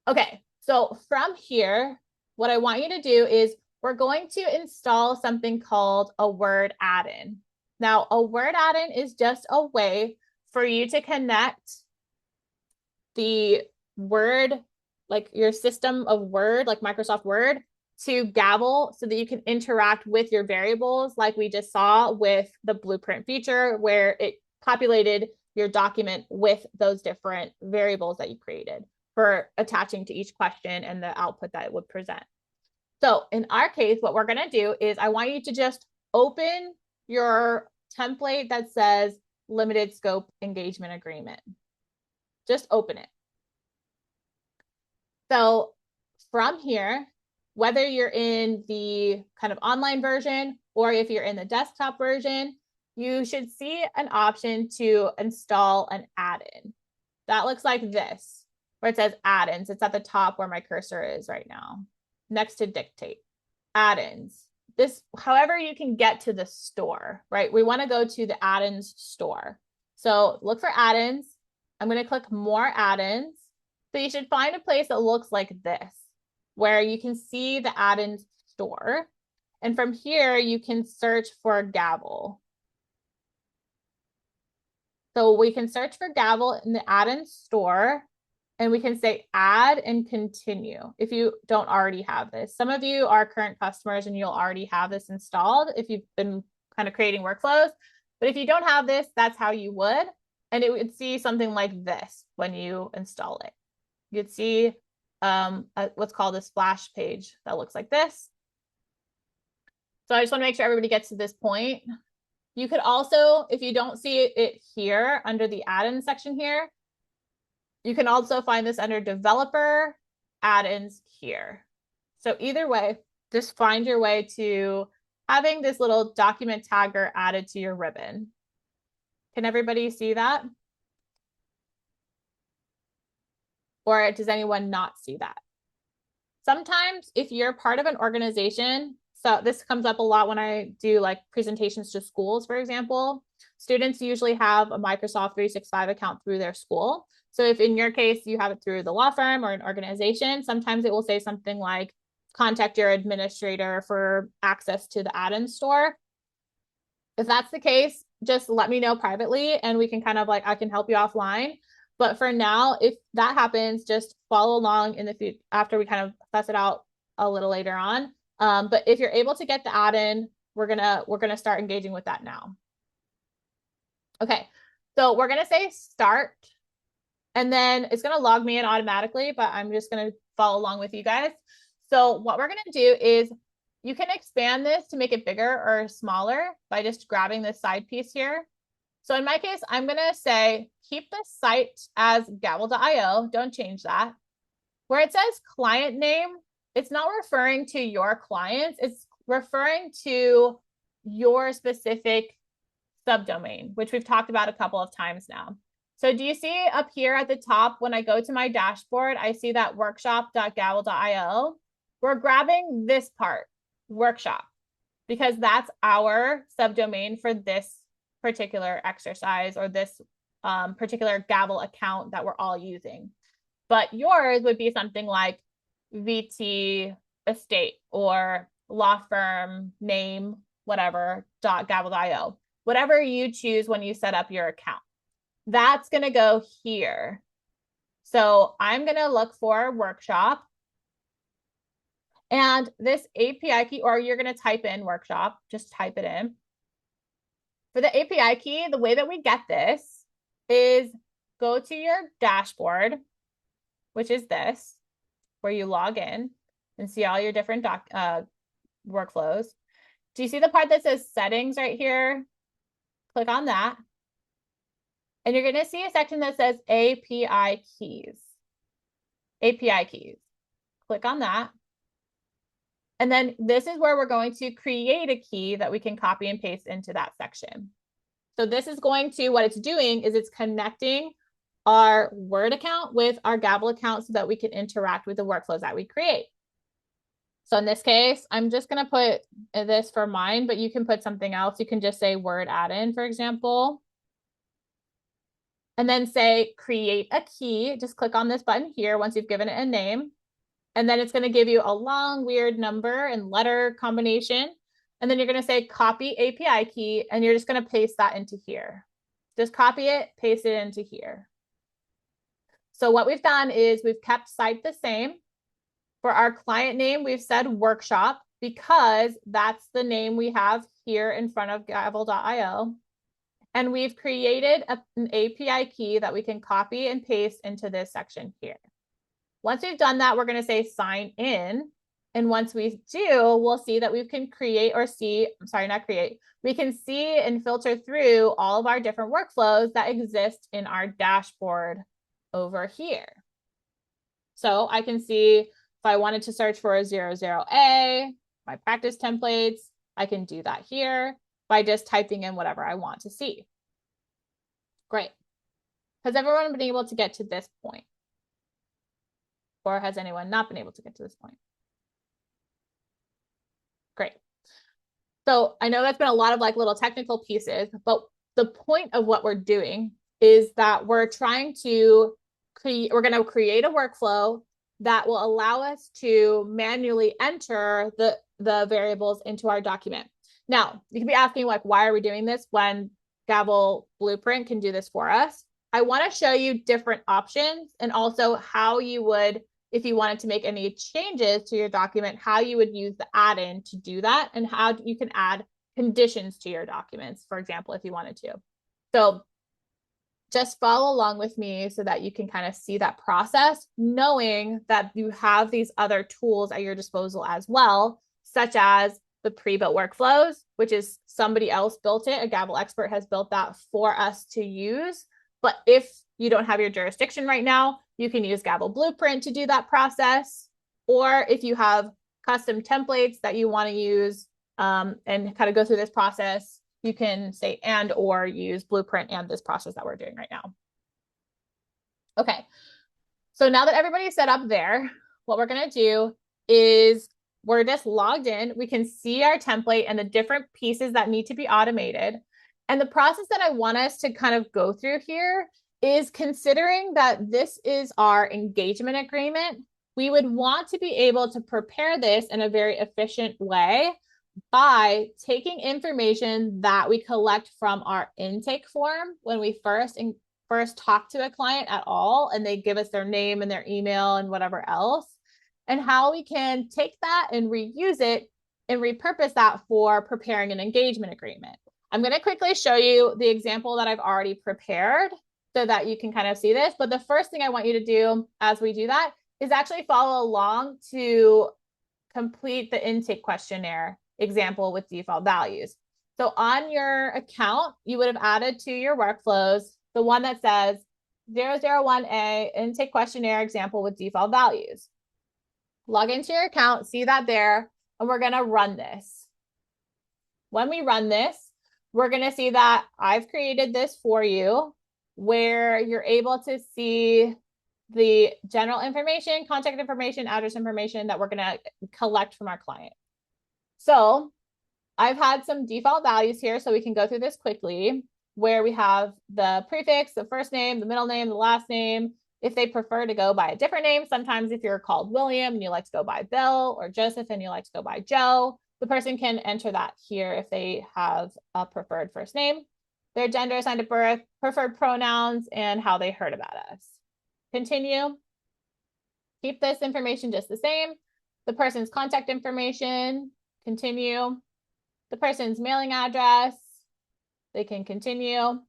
Okay, so from here, what I want you to do is we're going to install something called a word add-in. Now, a word add-in is just a way for you to connect the Word, like your system of Word, like Microsoft Word, to Gavel so that you can interact with your variables like we just saw with the blueprint feature where it populated your document with those different variables that you created for attaching to each question and the output that it would present. So in our case, what we're going to do is I want you to just open your template that says limited scope engagement agreement. Just open it. So from here, whether you're in the kind of online version or if you're in the desktop version, you should see an option to install an add-in. That looks like this, where it says add-ins. It's at the top where my cursor is right now, next to dictate. Add-ins. This, however you can get to the store, right? We want to go to the add-ins store. So look for add-ins. I'm going to click more add-ins. So you should find a place that looks like this, where you can see the add-ins store. And from here, you can search for Gavel. So we can search for Gavel in the add-ins store, and we can say add and continue if you don't already have this. Some of you are current customers and you'll already have this installed if you've been kind of creating workflows. But if you don't have this, that's how you would. And it would see something like this when you install it. You'd see what's called a splash page that looks like this. So I just want to make sure everybody gets to this point. You could also, if you don't see it here under the add-in section here, you can also find this under developer add-ins here. So either way, just find your way to having this little document tagger added to your ribbon. Can everybody see that? Or does anyone not see that? Sometimes if you're part of an organization, so this comes up a lot when I do like presentations to schools, for example, students usually have a Microsoft 365 account through their school. So if in your case, you have it through the law firm or an organization, sometimes it will say something like, contact your administrator for access to the add-in store. If that's the case, just let me know privately and we can kind of like, I can help you offline. But for now, if that happens, just follow along in the future after we kind of suss it out a little later on. But if you're able to get the add-in, we're gonna start engaging with that now. Okay, so we're gonna say start, and then it's gonna log me in automatically, but I'm just gonna follow along with you guys. So what we're gonna do is you can expand this to make it bigger or smaller by just grabbing this side piece here. So in my case, I'm going to say, keep the site as gavel.io. Don't change that. Where it says client name, it's not referring to your clients. It's referring to your specific subdomain, which we've talked about a couple of times now. So do you see up here at the top, when I go to my dashboard, I see that workshop.gavel.io. We're grabbing this part, workshop. because that's our subdomain for this particular exercise or this particular Gavel account that we're all using. But yours would be something like VT estate or law firm name, whatever, .gavel.io, whatever you choose when you set up your account. That's going to go here. So I'm going to look for workshop. And this API key, or you're going to type in workshop, just type it in. For the API key, the way that we get this is go to your dashboard, which is this, where you log in and see all your different workflows. Do you see the part that says settings right here? Click on that. And you're going to see a section that says API keys. API keys. Click on that. And then this is where we're going to create a key that we can copy and paste into that section. So this is going to, what it's doing is it's connecting our Word account with our Gavel account so that we can interact with the workflows that we create. So in this case, I'm just going to put this for mine, but you can put something else. You can just say Word add-in, for example. And then say create a key. Just click on this button here once you've given it a name. And then it's going to give you a long, weird number and letter combination. And then you're going to say copy API key, and you're just going to paste that into here. Just copy it, paste it into here. So what we've done is we've kept site the same. For our client name, we've said workshop because that's the name we have here in front of gavel.io. And we've created an API key that we can copy and paste into this section here. Once we've done that, we're going to say sign in. And once we do, we'll see that we can create or see, I'm sorry, not create. We can see and filter through all of our different workflows that exist in our dashboard over here. So I can see if I wanted to search for a 00A, my practice templates, I can do that here by just typing in whatever I want to see. Great. Has everyone been able to get to this point? Or has anyone not been able to get to this point? Great. So I know that's been a lot of like little technical pieces, but the point of what we're doing is that we're trying to create, we're going to create a workflow that will allow us to manually enter the variables into our document. Now, you can be asking like, why are we doing this when Gavel Blueprint can do this for us? I want to show you different options and also how you would, if you wanted to make any changes to your document, how you would use the add-in to do that and how you can add conditions to your documents, for example, if you wanted to. So just follow along with me so that you can kind of see that process, knowing that you have these other tools at your disposal as well, such as the pre-built workflows, which is somebody else built it. A Gavel expert has built that for us to use. But if you don't have your jurisdiction right now, you can use Gavel Blueprint to do that process. Or if you have custom templates that you want to use and kind of go through this process, you can say and or use Blueprint and this process that we're doing right now. Okay, so now that everybody's set up there, what we're going to do is we're just logged in. We can see our template and the different pieces that need to be automated. And the process that I want us to kind of go through here is considering that this is our engagement agreement. We would want to be able to prepare this in a very efficient way by taking information that we collect from our intake form when we first talk to a client at all, and they give us their name and their email and whatever else, and how we can take that and reuse it and repurpose that for preparing an engagement agreement. I'm going to quickly show you the example that I've already prepared so that you can kind of see this. But the first thing I want you to do as we do that is actually follow along to complete the intake questionnaire example with default values. So on your account, you would have added to your workflows the one that says 001A intake questionnaire example with default values. Log into your account, see that there, and we're going to run this. When we run this, we're going to see that I've created this for you where you're able to see the general information, contact information, address information that we're going to collect from our client. So I've had some default values here, so we can go through this quickly, where we have the prefix, the first name, the middle name, the last name. If they prefer to go by a different name, sometimes if you're called William and you like to go by Bill, or Joseph and you like to go by Joe, the person can enter that here if they have a preferred first name, their gender assigned at birth, preferred pronouns, and how they heard about us. Continue. Keep this information just the same. The person's contact information, continue. The person's mailing address, they can continue.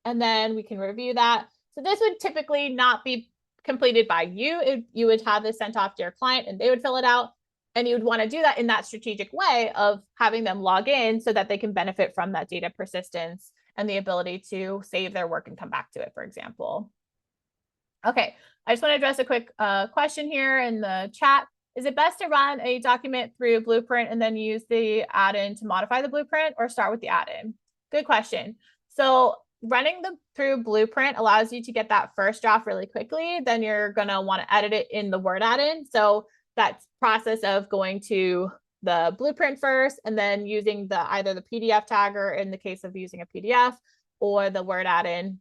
And then we can review that. So this would typically not be completed by you. You would have this sent off to your client and they would fill it out. And you would want to do that in that strategic way of having them log in so that they can benefit from that data persistence and the ability to save their work and come back to it, for example. Okay, I just want to address a quick question here in the chat. Is it best to run a document through Blueprint and then use the add-in to modify the Blueprint, or start with the add-in? Good question. So running through Blueprint allows you to get that first draft really quickly. Then you're going to want to edit it in the Word add-in. So that process of going to the Blueprint first and then using either the PDF tagger in the case of using a PDF, or the Word add-in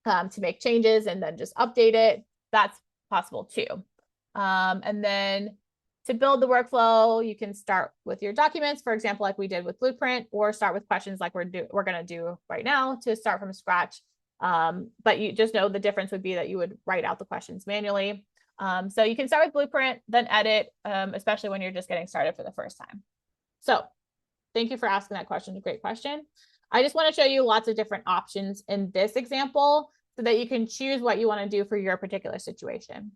to make changes and then just update it, that's possible too. And then to build the workflow, you can start with your documents, for example, like we did with Blueprint, or start with questions like we're going to do right now to start from scratch. But you just know the difference would be that you would write out the questions manually. So you can start with Blueprint, then edit, especially when you're just getting started for the first time. So thank you for asking that question. A great question. I just want to show you lots of different options in this example so that you can choose what you want to do for your particular situation.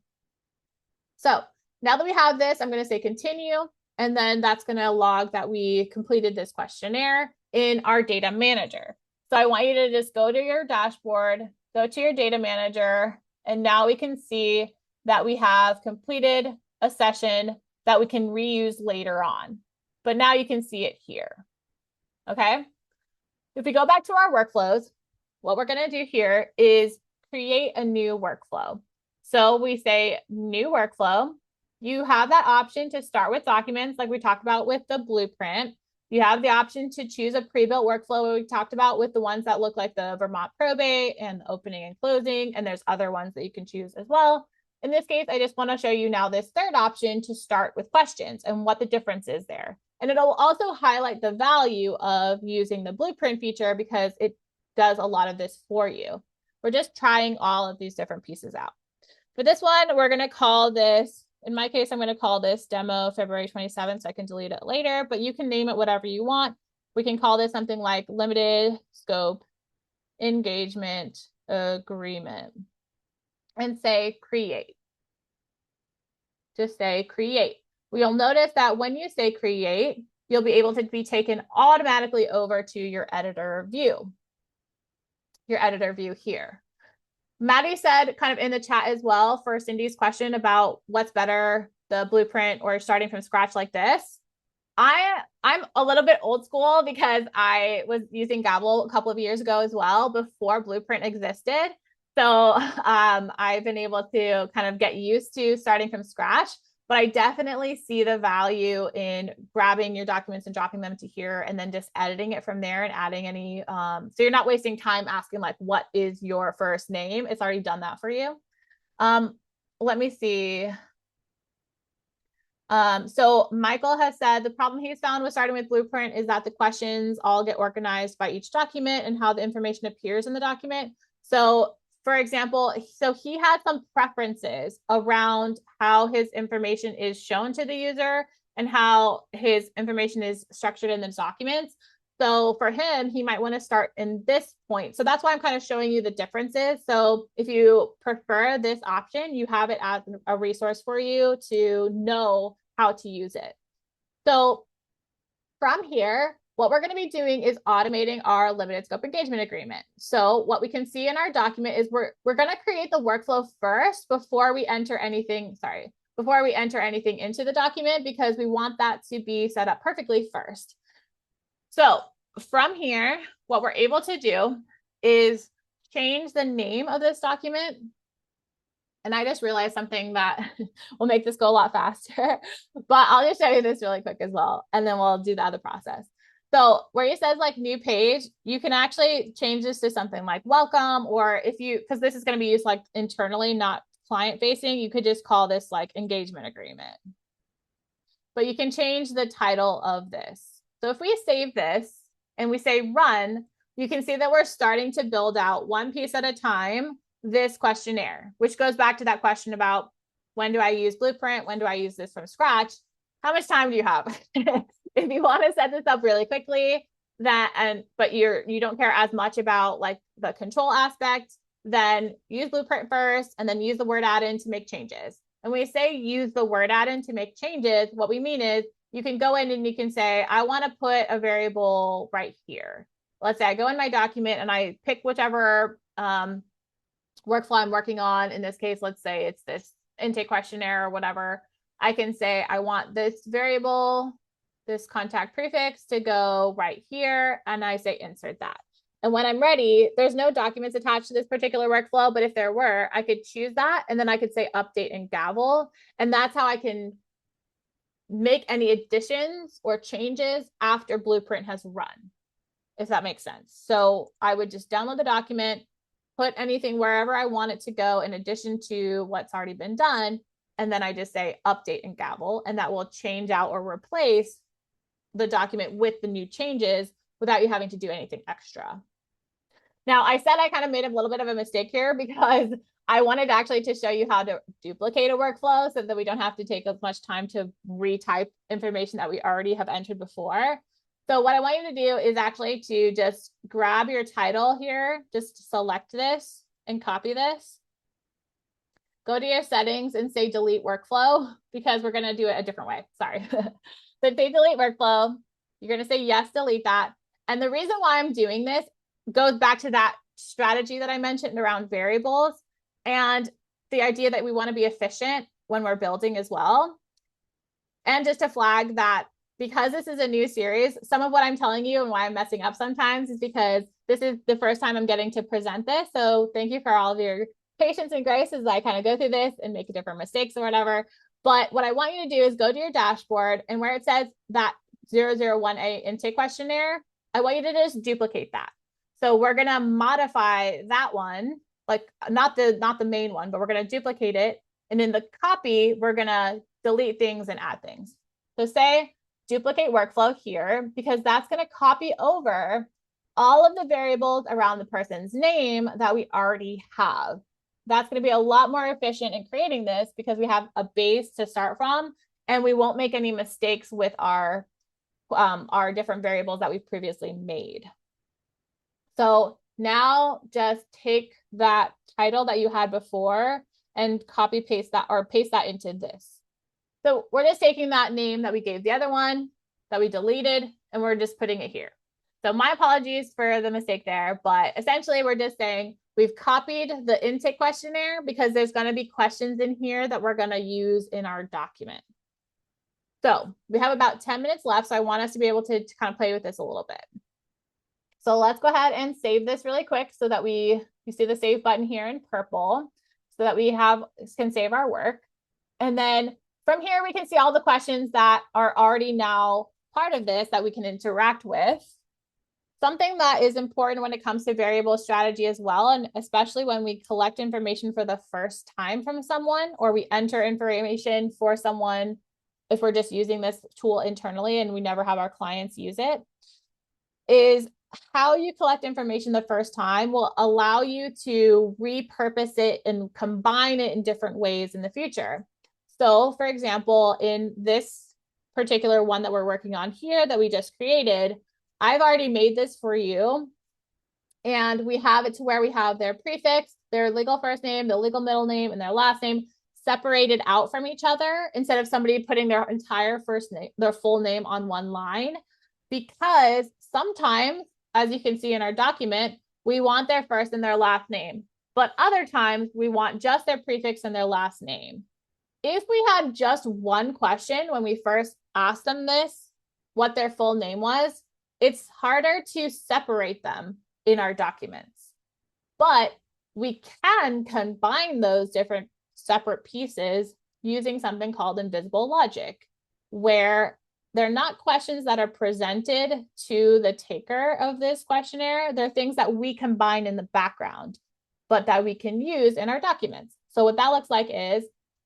So now that we have this, I'm going to say continue, and then that's going to log that we completed this questionnaire in our data manager. So I want you to just go to your dashboard, go to your data manager, and now we can see that we have completed a session that we can reuse later on. But now you can see it here. Okay. If we go back to our workflows, what we're going to do here is create a new workflow. So we say new workflow. You have that option to start with documents like we talked about with the Blueprint. You have the option to choose a pre-built workflow we talked about with the ones that look like the Vermont Probate and the opening and closing, and there's other ones that you can choose as well. In this case, I just want to show you now this third option to start with questions and what the difference is there. And it'll also highlight the value of using the Blueprint feature because it does a lot of this for you. We're just trying all of these different pieces out. For this one, we're going to call this, in my case, I'm going to call this demo February 27th, so I can delete it later, but you can name it whatever you want. We can call this something like limited scope engagement agreement and say create. Just say create. You'll notice that when you say create, you'll be able to be taken automatically over to your editor view. Your editor view here. Maddie said kind of in the chat as well for Cindy's question about what's better, the Blueprint or starting from scratch like this. I'm a little bit old school because I was using Gavel a couple of years ago as well, before Blueprint existed. So I've been able to kind of get used to starting from scratch, but I definitely see the value in grabbing your documents and dropping them to here and then just editing it from there and adding any, so you're not wasting time asking like, what is your first name? It's already done that for you. Let me see. So Michael has said the problem he's found with starting with Blueprint is that the questions all get organized by each document and how the information appears in the document. So for example, so he had some preferences around how his information is shown to the user and how his information is structured in the documents. So for him, he might want to start in this point. So that's why I'm kind of showing you the differences. So if you prefer this option, you have it as a resource for you to know how to use it. So from here, what we're going to be doing is automating our limited scope engagement agreement. So what we can see in our document is we're going to create the workflow first before we enter anything, before we enter anything into the document, because we want that to be set up perfectly first. So from here, what we're able to do is change the name of this document. And I just realized something that will make this go a lot faster, but I'll just show you this really quick as well. And then we'll do the other process. So where it says like new page, you can actually change this to something like welcome, or if you, because this is going to be used like internally, not client facing, you could just call this like engagement agreement. But you can change the title of this. So if we save this and we say run, you can see that we're starting to build out one piece at a time this questionnaire, which goes back to that question about when do I use Blueprint? When do I use this from scratch? How much time do you have? If you want to set this up really quickly, but you don't care as much about like the control aspect, then use Blueprint first and then use the word add-in to make changes. And when we say use the word add-in to make changes, what we mean is you can go in and you can say, I want to put a variable right here. Let's say I go in my document and I pick whichever workflow I'm working on. In this case, let's say it's this intake questionnaire or whatever. I can say, I want this variable, this contact prefix to go right here. And I say, insert that. And when I'm ready, there's no documents attached to this particular workflow, but if there were, I could choose that. And then I could say update in Gavel. And that's how I can make any additions or changes after Blueprint has run, if that makes sense. So I would just download the document, put anything wherever I want it to go in addition to what's already been done. And then I just say update in Gavel, and that will change out or replace the document with the new changes without you having to do anything extra. Now, I said I kind of made a little bit of a mistake here because I wanted actually to show you how to duplicate a workflow so that we don't have to take as much time to retype information that we already have entered before. So what I want you to do is actually to just grab your title here, just select this and copy this. Go to your settings and say delete workflow because we're going to do it a different way. Sorry. So say delete workflow. You're going to say yes, delete that. And the reason why I'm doing this goes back to that strategy that I mentioned around variables and the idea that we want to be efficient when we're building as well. And just to flag that because this is a new series, some of what I'm telling you and why I'm messing up sometimes is because this is the first time I'm getting to present this. So thank you for all of your patience and grace as I kind of go through this and make different mistakes or whatever. But what I want you to do is go to your dashboard and where it says that 001A intake questionnaire, I want you to just duplicate that. So we're going to modify that one, like not the main one, but we're going to duplicate it. And in the copy, we're going to delete things and add things. So say duplicate workflow here, because that's going to copy over all of the variables around the person's name that we already have. That's going to be a lot more efficient in creating this because we have a base to start from and we won't make any mistakes with our different variables that we've previously made. So now just take that title that you had before and copy paste that or paste that into this. So we're just taking that name that we gave the other one that we deleted and we're just putting it here. So my apologies for the mistake there, but essentially we're just saying we've copied the intake questionnaire because there's going to be questions in here that we're going to use in our document. So we have about 10 minutes left. So I want us to be able to kind of play with this a little bit. So let's go ahead and save this really quick so that you see the save button here in purple so that we can save our work. And then from here, we can see all the questions that are already now part of this that we can interact with. Something that is important when it comes to variable strategy as well, and especially when we collect information for the first time from someone or we enter information for someone, if we're just using this tool internally and we never have our clients use it, is how you collect information the first time will allow you to repurpose it and combine it in different ways in the future. So for example, in this particular one that we're working on here that we just created, I've already made this for you. And we have it to where we have their prefix, their legal first name, their legal middle name, and their last name separated out from each other instead of somebody putting their entire first name, their full name on one line. Because sometimes, as you can see in our document, we want their first and their last name. But other times we want just their prefix and their last name. If we had just one question when we first asked them this, what their full name was, it's harder to separate them in our documents. But we can combine those different separate pieces using something called invisible logic, where they're not questions that are presented to the taker of this questionnaire. They're things that we combine in the background, but that we can use in our documents. So what that looks like is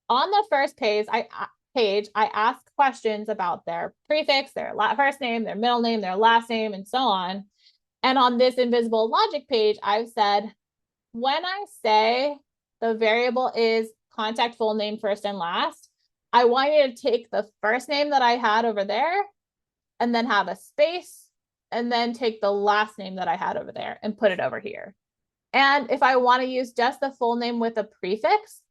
on the first page, I ask questions about their prefix, their first name, their middle name, their last name, and so on. And on this invisible logic page, I've said, when I say the variable is contact full name first and last, I want you to take the first name that I had over there and then have a space and then take the last name that I had over there and put it over here. And if I want to use just the full name with a prefix,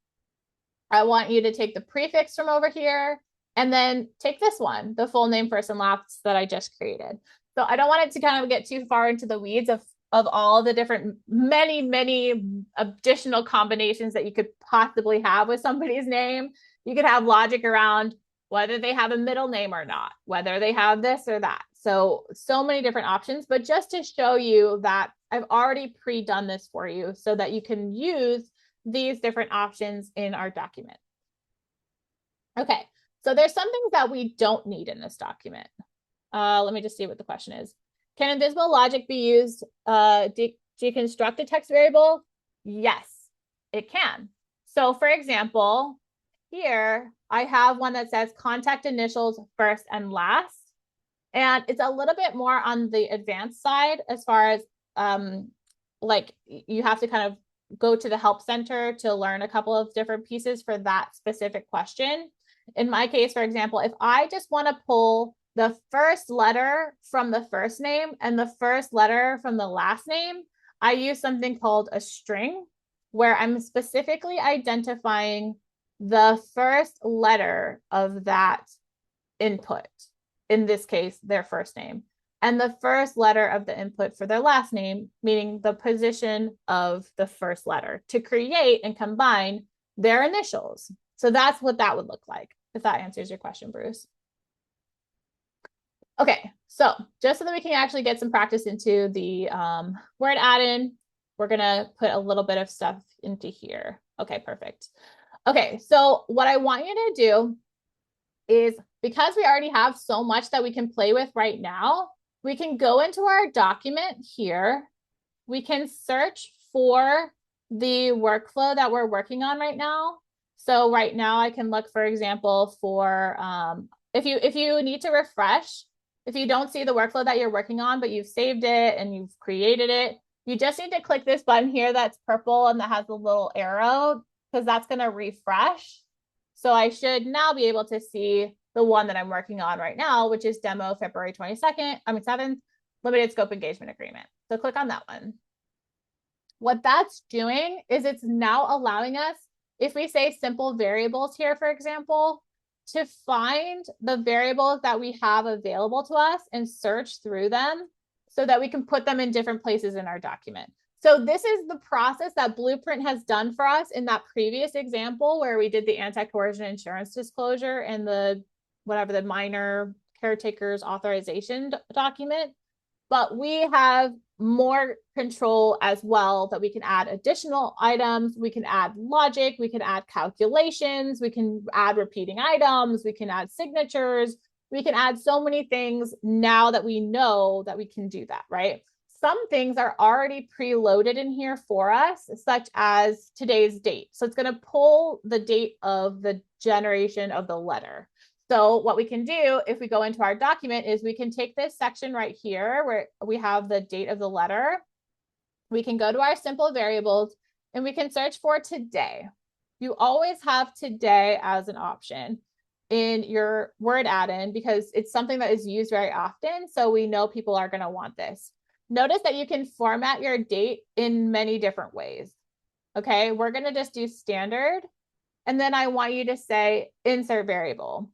I want you to take the prefix from over here and then take this one, the full name first and last that I just created. So I don't want it to kind of get too far into the weeds of all the different, many additional combinations that you could possibly have with somebody's name. You could have logic around whether they have a middle name or not, whether they have this or that. So many different options, but just to show you that I've already pre-done this for you so that you can use these different options in our document. Okay, so there's some things that we don't need in this document. Let me just see what the question is. Can invisible logic be used to deconstruct a text variable? Yes, it can. So for example, here I have one that says contact initials first and last. And it's a little bit more on the advanced side as far as like you have to kind of go to the help center to learn a couple of different pieces for that specific question. In my case, for example, if I just want to pull the first letter from the first name and the first letter from the last name, I use something called a string, where I'm specifically identifying the first letter of that input, in this case, their first name, and the first letter of the input for their last name, meaning the position of the first letter, to create and combine their initials. So that's what that would look like, if that answers your question, Bruce. Okay, so just so that we can actually get some practice into the word add-in, we're gonna put a little bit of stuff into here. Okay, perfect. Okay, so what I want you to do is, because we already have so much that we can play with right now, we can go into our document here. We can search for the workflow that we're working on right now. So right now I can look, for example, for if you need to refresh, if you don't see the workflow that you're working on, but you've saved it and you've created it, you just need to click this button here that's purple and that has a little arrow, because that's going to refresh. So I should now be able to see the one that I'm working on right now, which is demo February 7th, limited scope engagement agreement. So click on that one. What that's doing is it's now allowing us, if we say simple variables here, for example, to find the variables that we have available to us and search through them so that we can put them in different places in our document. So this is the process that Blueprint has done for us in that previous example where we did the anti-coercion insurance disclosure and the minor caretaker's authorization document. But we have more control as well, that we can add additional items, we can add logic, we can add calculations, we can add repeating items, we can add signatures, we can add so many things now that we know that we can do that, right? Some things are already preloaded in here for us, such as today's date. So it's going to pull the date of the generation of the letter. So what we can do if we go into our document is we can take this section right here where we have the date of the letter. We can go to our simple variables and we can search for today. You always have today as an option in your word add-in because it's something that is used very often. So we know people are going to want this. Notice that you can format your date in many different ways. Okay, we're going to just do standard. And then I want you to say insert variable.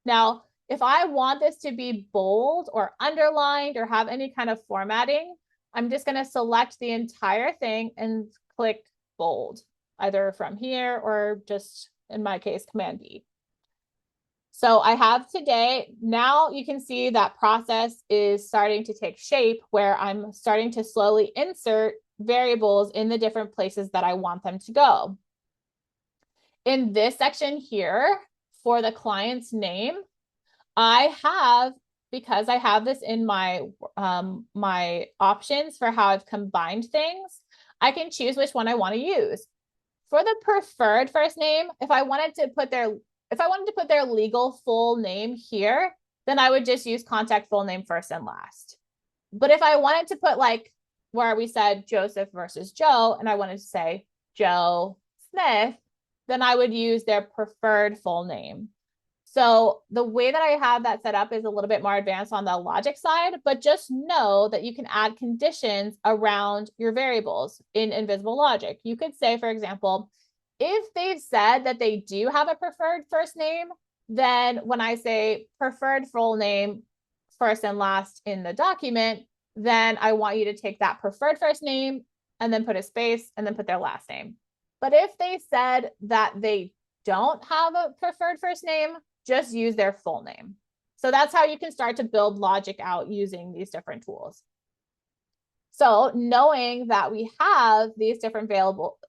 Now, if I want this to be bold or underlined or have any kind of formatting, I'm just going to select the entire thing and click bold, either from here or just, in my case, Command B. So I have today. Now you can see that process is starting to take shape where I'm starting to slowly insert variables in the different places that I want them to go. In this section here, for the client's name, Because I have this in my my options for how I've combined things, I can choose which one I want to use. For the preferred first name, if I wanted to put their legal full name here, then I would just use contact full name first and last. But if I wanted to put like where we said Joseph versus Joe, and I wanted to say Joe Smith, then I would use their preferred full name. So the way that I have that set up is a little bit more advanced on the logic side, but just know that you can add conditions around your variables in invisible logic. You could say, for example, if they've said that they do have a preferred first name, then when I say preferred full name first and last in the document, then I want you to take that preferred first name and then put a space and then put their last name. But if they said that they don't have a preferred first name, just use their full name. So that's how you can start to build logic out using these different tools. So knowing that we have these different variables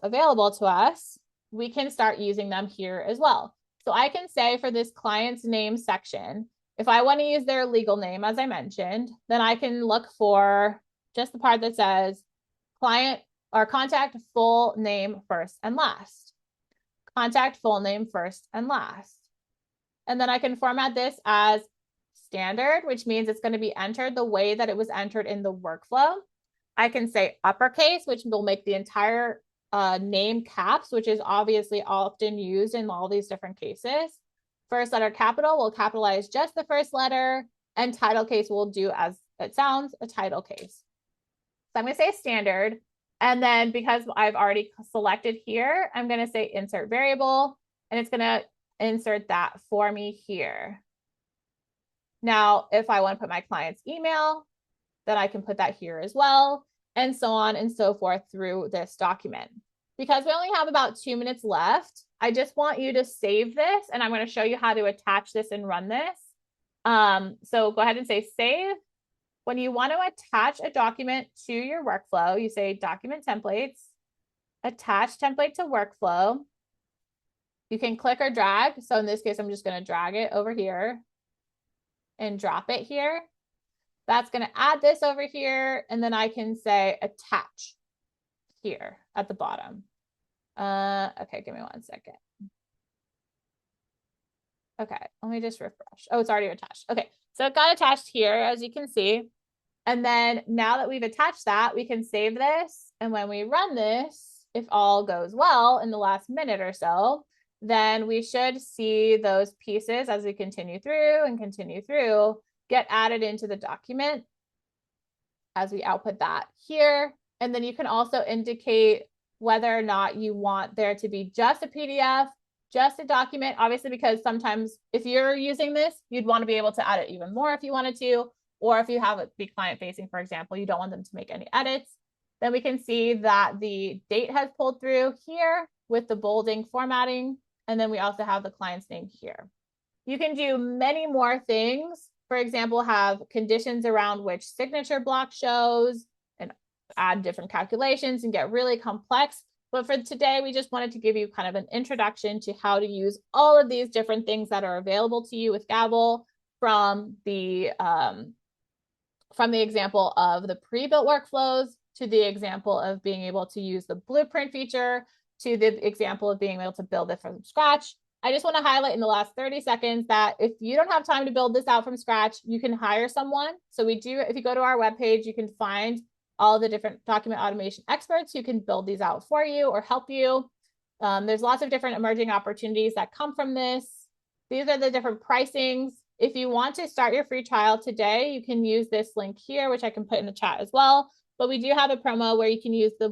available to us, we can start using them here as well. So I can say for this client's name section, if I want to use their legal name, as I mentioned, then I can look for just the part that says client or contact full name first and last. Contact full name first and last. And then I can format this as standard, which means it's going to be entered the way that it was entered in the workflow. I can say uppercase, which will make the entire name caps, which is obviously often used in all these different cases. First letter capital will capitalize just the first letter, and title case will do as it sounds, a title case. So I'm going to say standard. And then because I've already selected here, I'm going to say insert variable, and it's going to insert that for me here. Now, if I want to put my client's email, then I can put that here as well, and so on and so forth through this document. Because we only have about 2 minutes left, I just want you to save this, and I'm going to show you how to attach this and run this. So go ahead and say save. When you want to attach a document to your workflow, you say document templates, attach template to workflow. You can click or drag. So in this case, I'm just going to drag it over here and drop it here. That's going to add this over here. And then I can say attach here at the bottom. Okay, give me 1 second. Okay, let me just refresh. Oh, it's already attached. Okay, so it got attached here, as you can see. And then now that we've attached that, we can save this. And when we run this, if all goes well in the last minute or so, then we should see those pieces as we continue through and continue through get added into the document as we output that here. And then you can also indicate whether or not you want there to be just a PDF, just a document, obviously, because sometimes if you're using this, you'd want to be able to add it even more if you wanted to. Or if you have it be client facing, for example, you don't want them to make any edits, then we can see that the date has pulled through here with the bolding formatting. And then we also have the client's name here. You can do many more things. For example, have conditions around which signature block shows and add different calculations and get really complex. But for today, we just wanted to give you kind of an introduction to how to use all of these different things that are available to you with Gavel, from the example of the pre-built workflows to the example of being able to use the blueprint feature to the example of being able to build it from scratch. I just want to highlight in the last 30 seconds that if you don't have time to build this out from scratch, you can hire someone. So we do, if you go to our webpage, you can find all the different document automation experts who can build these out for you or help you. There's lots of different emerging opportunities that come from this. These are the different pricings. If you want to start your free trial today, you can use this link here, which I can put in the chat as well. But we do have a promo where you can use the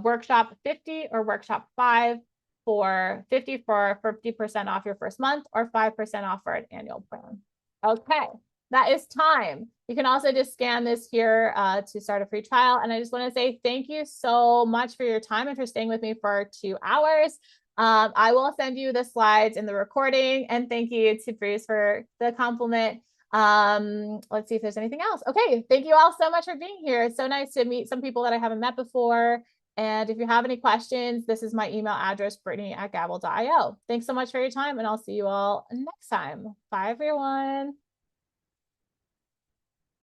workshop 50 or workshop 5 for 50% off your first month, or 5% off for an annual plan. Okay, that is time. You can also just scan this here to start a free trial. And I just want to say thank you so much for your time and for staying with me for 2 hours. I will send you the slides and the recording, and thank you to Bruce for the compliment. Let's see if there's anything else. Okay, thank you all so much for being here. It's so nice to meet some people that I haven't met before. And if you have any questions, this is my email address, Brittany@gavel.io. Thanks so much for your time, and I'll see you all next time. Bye, everyone.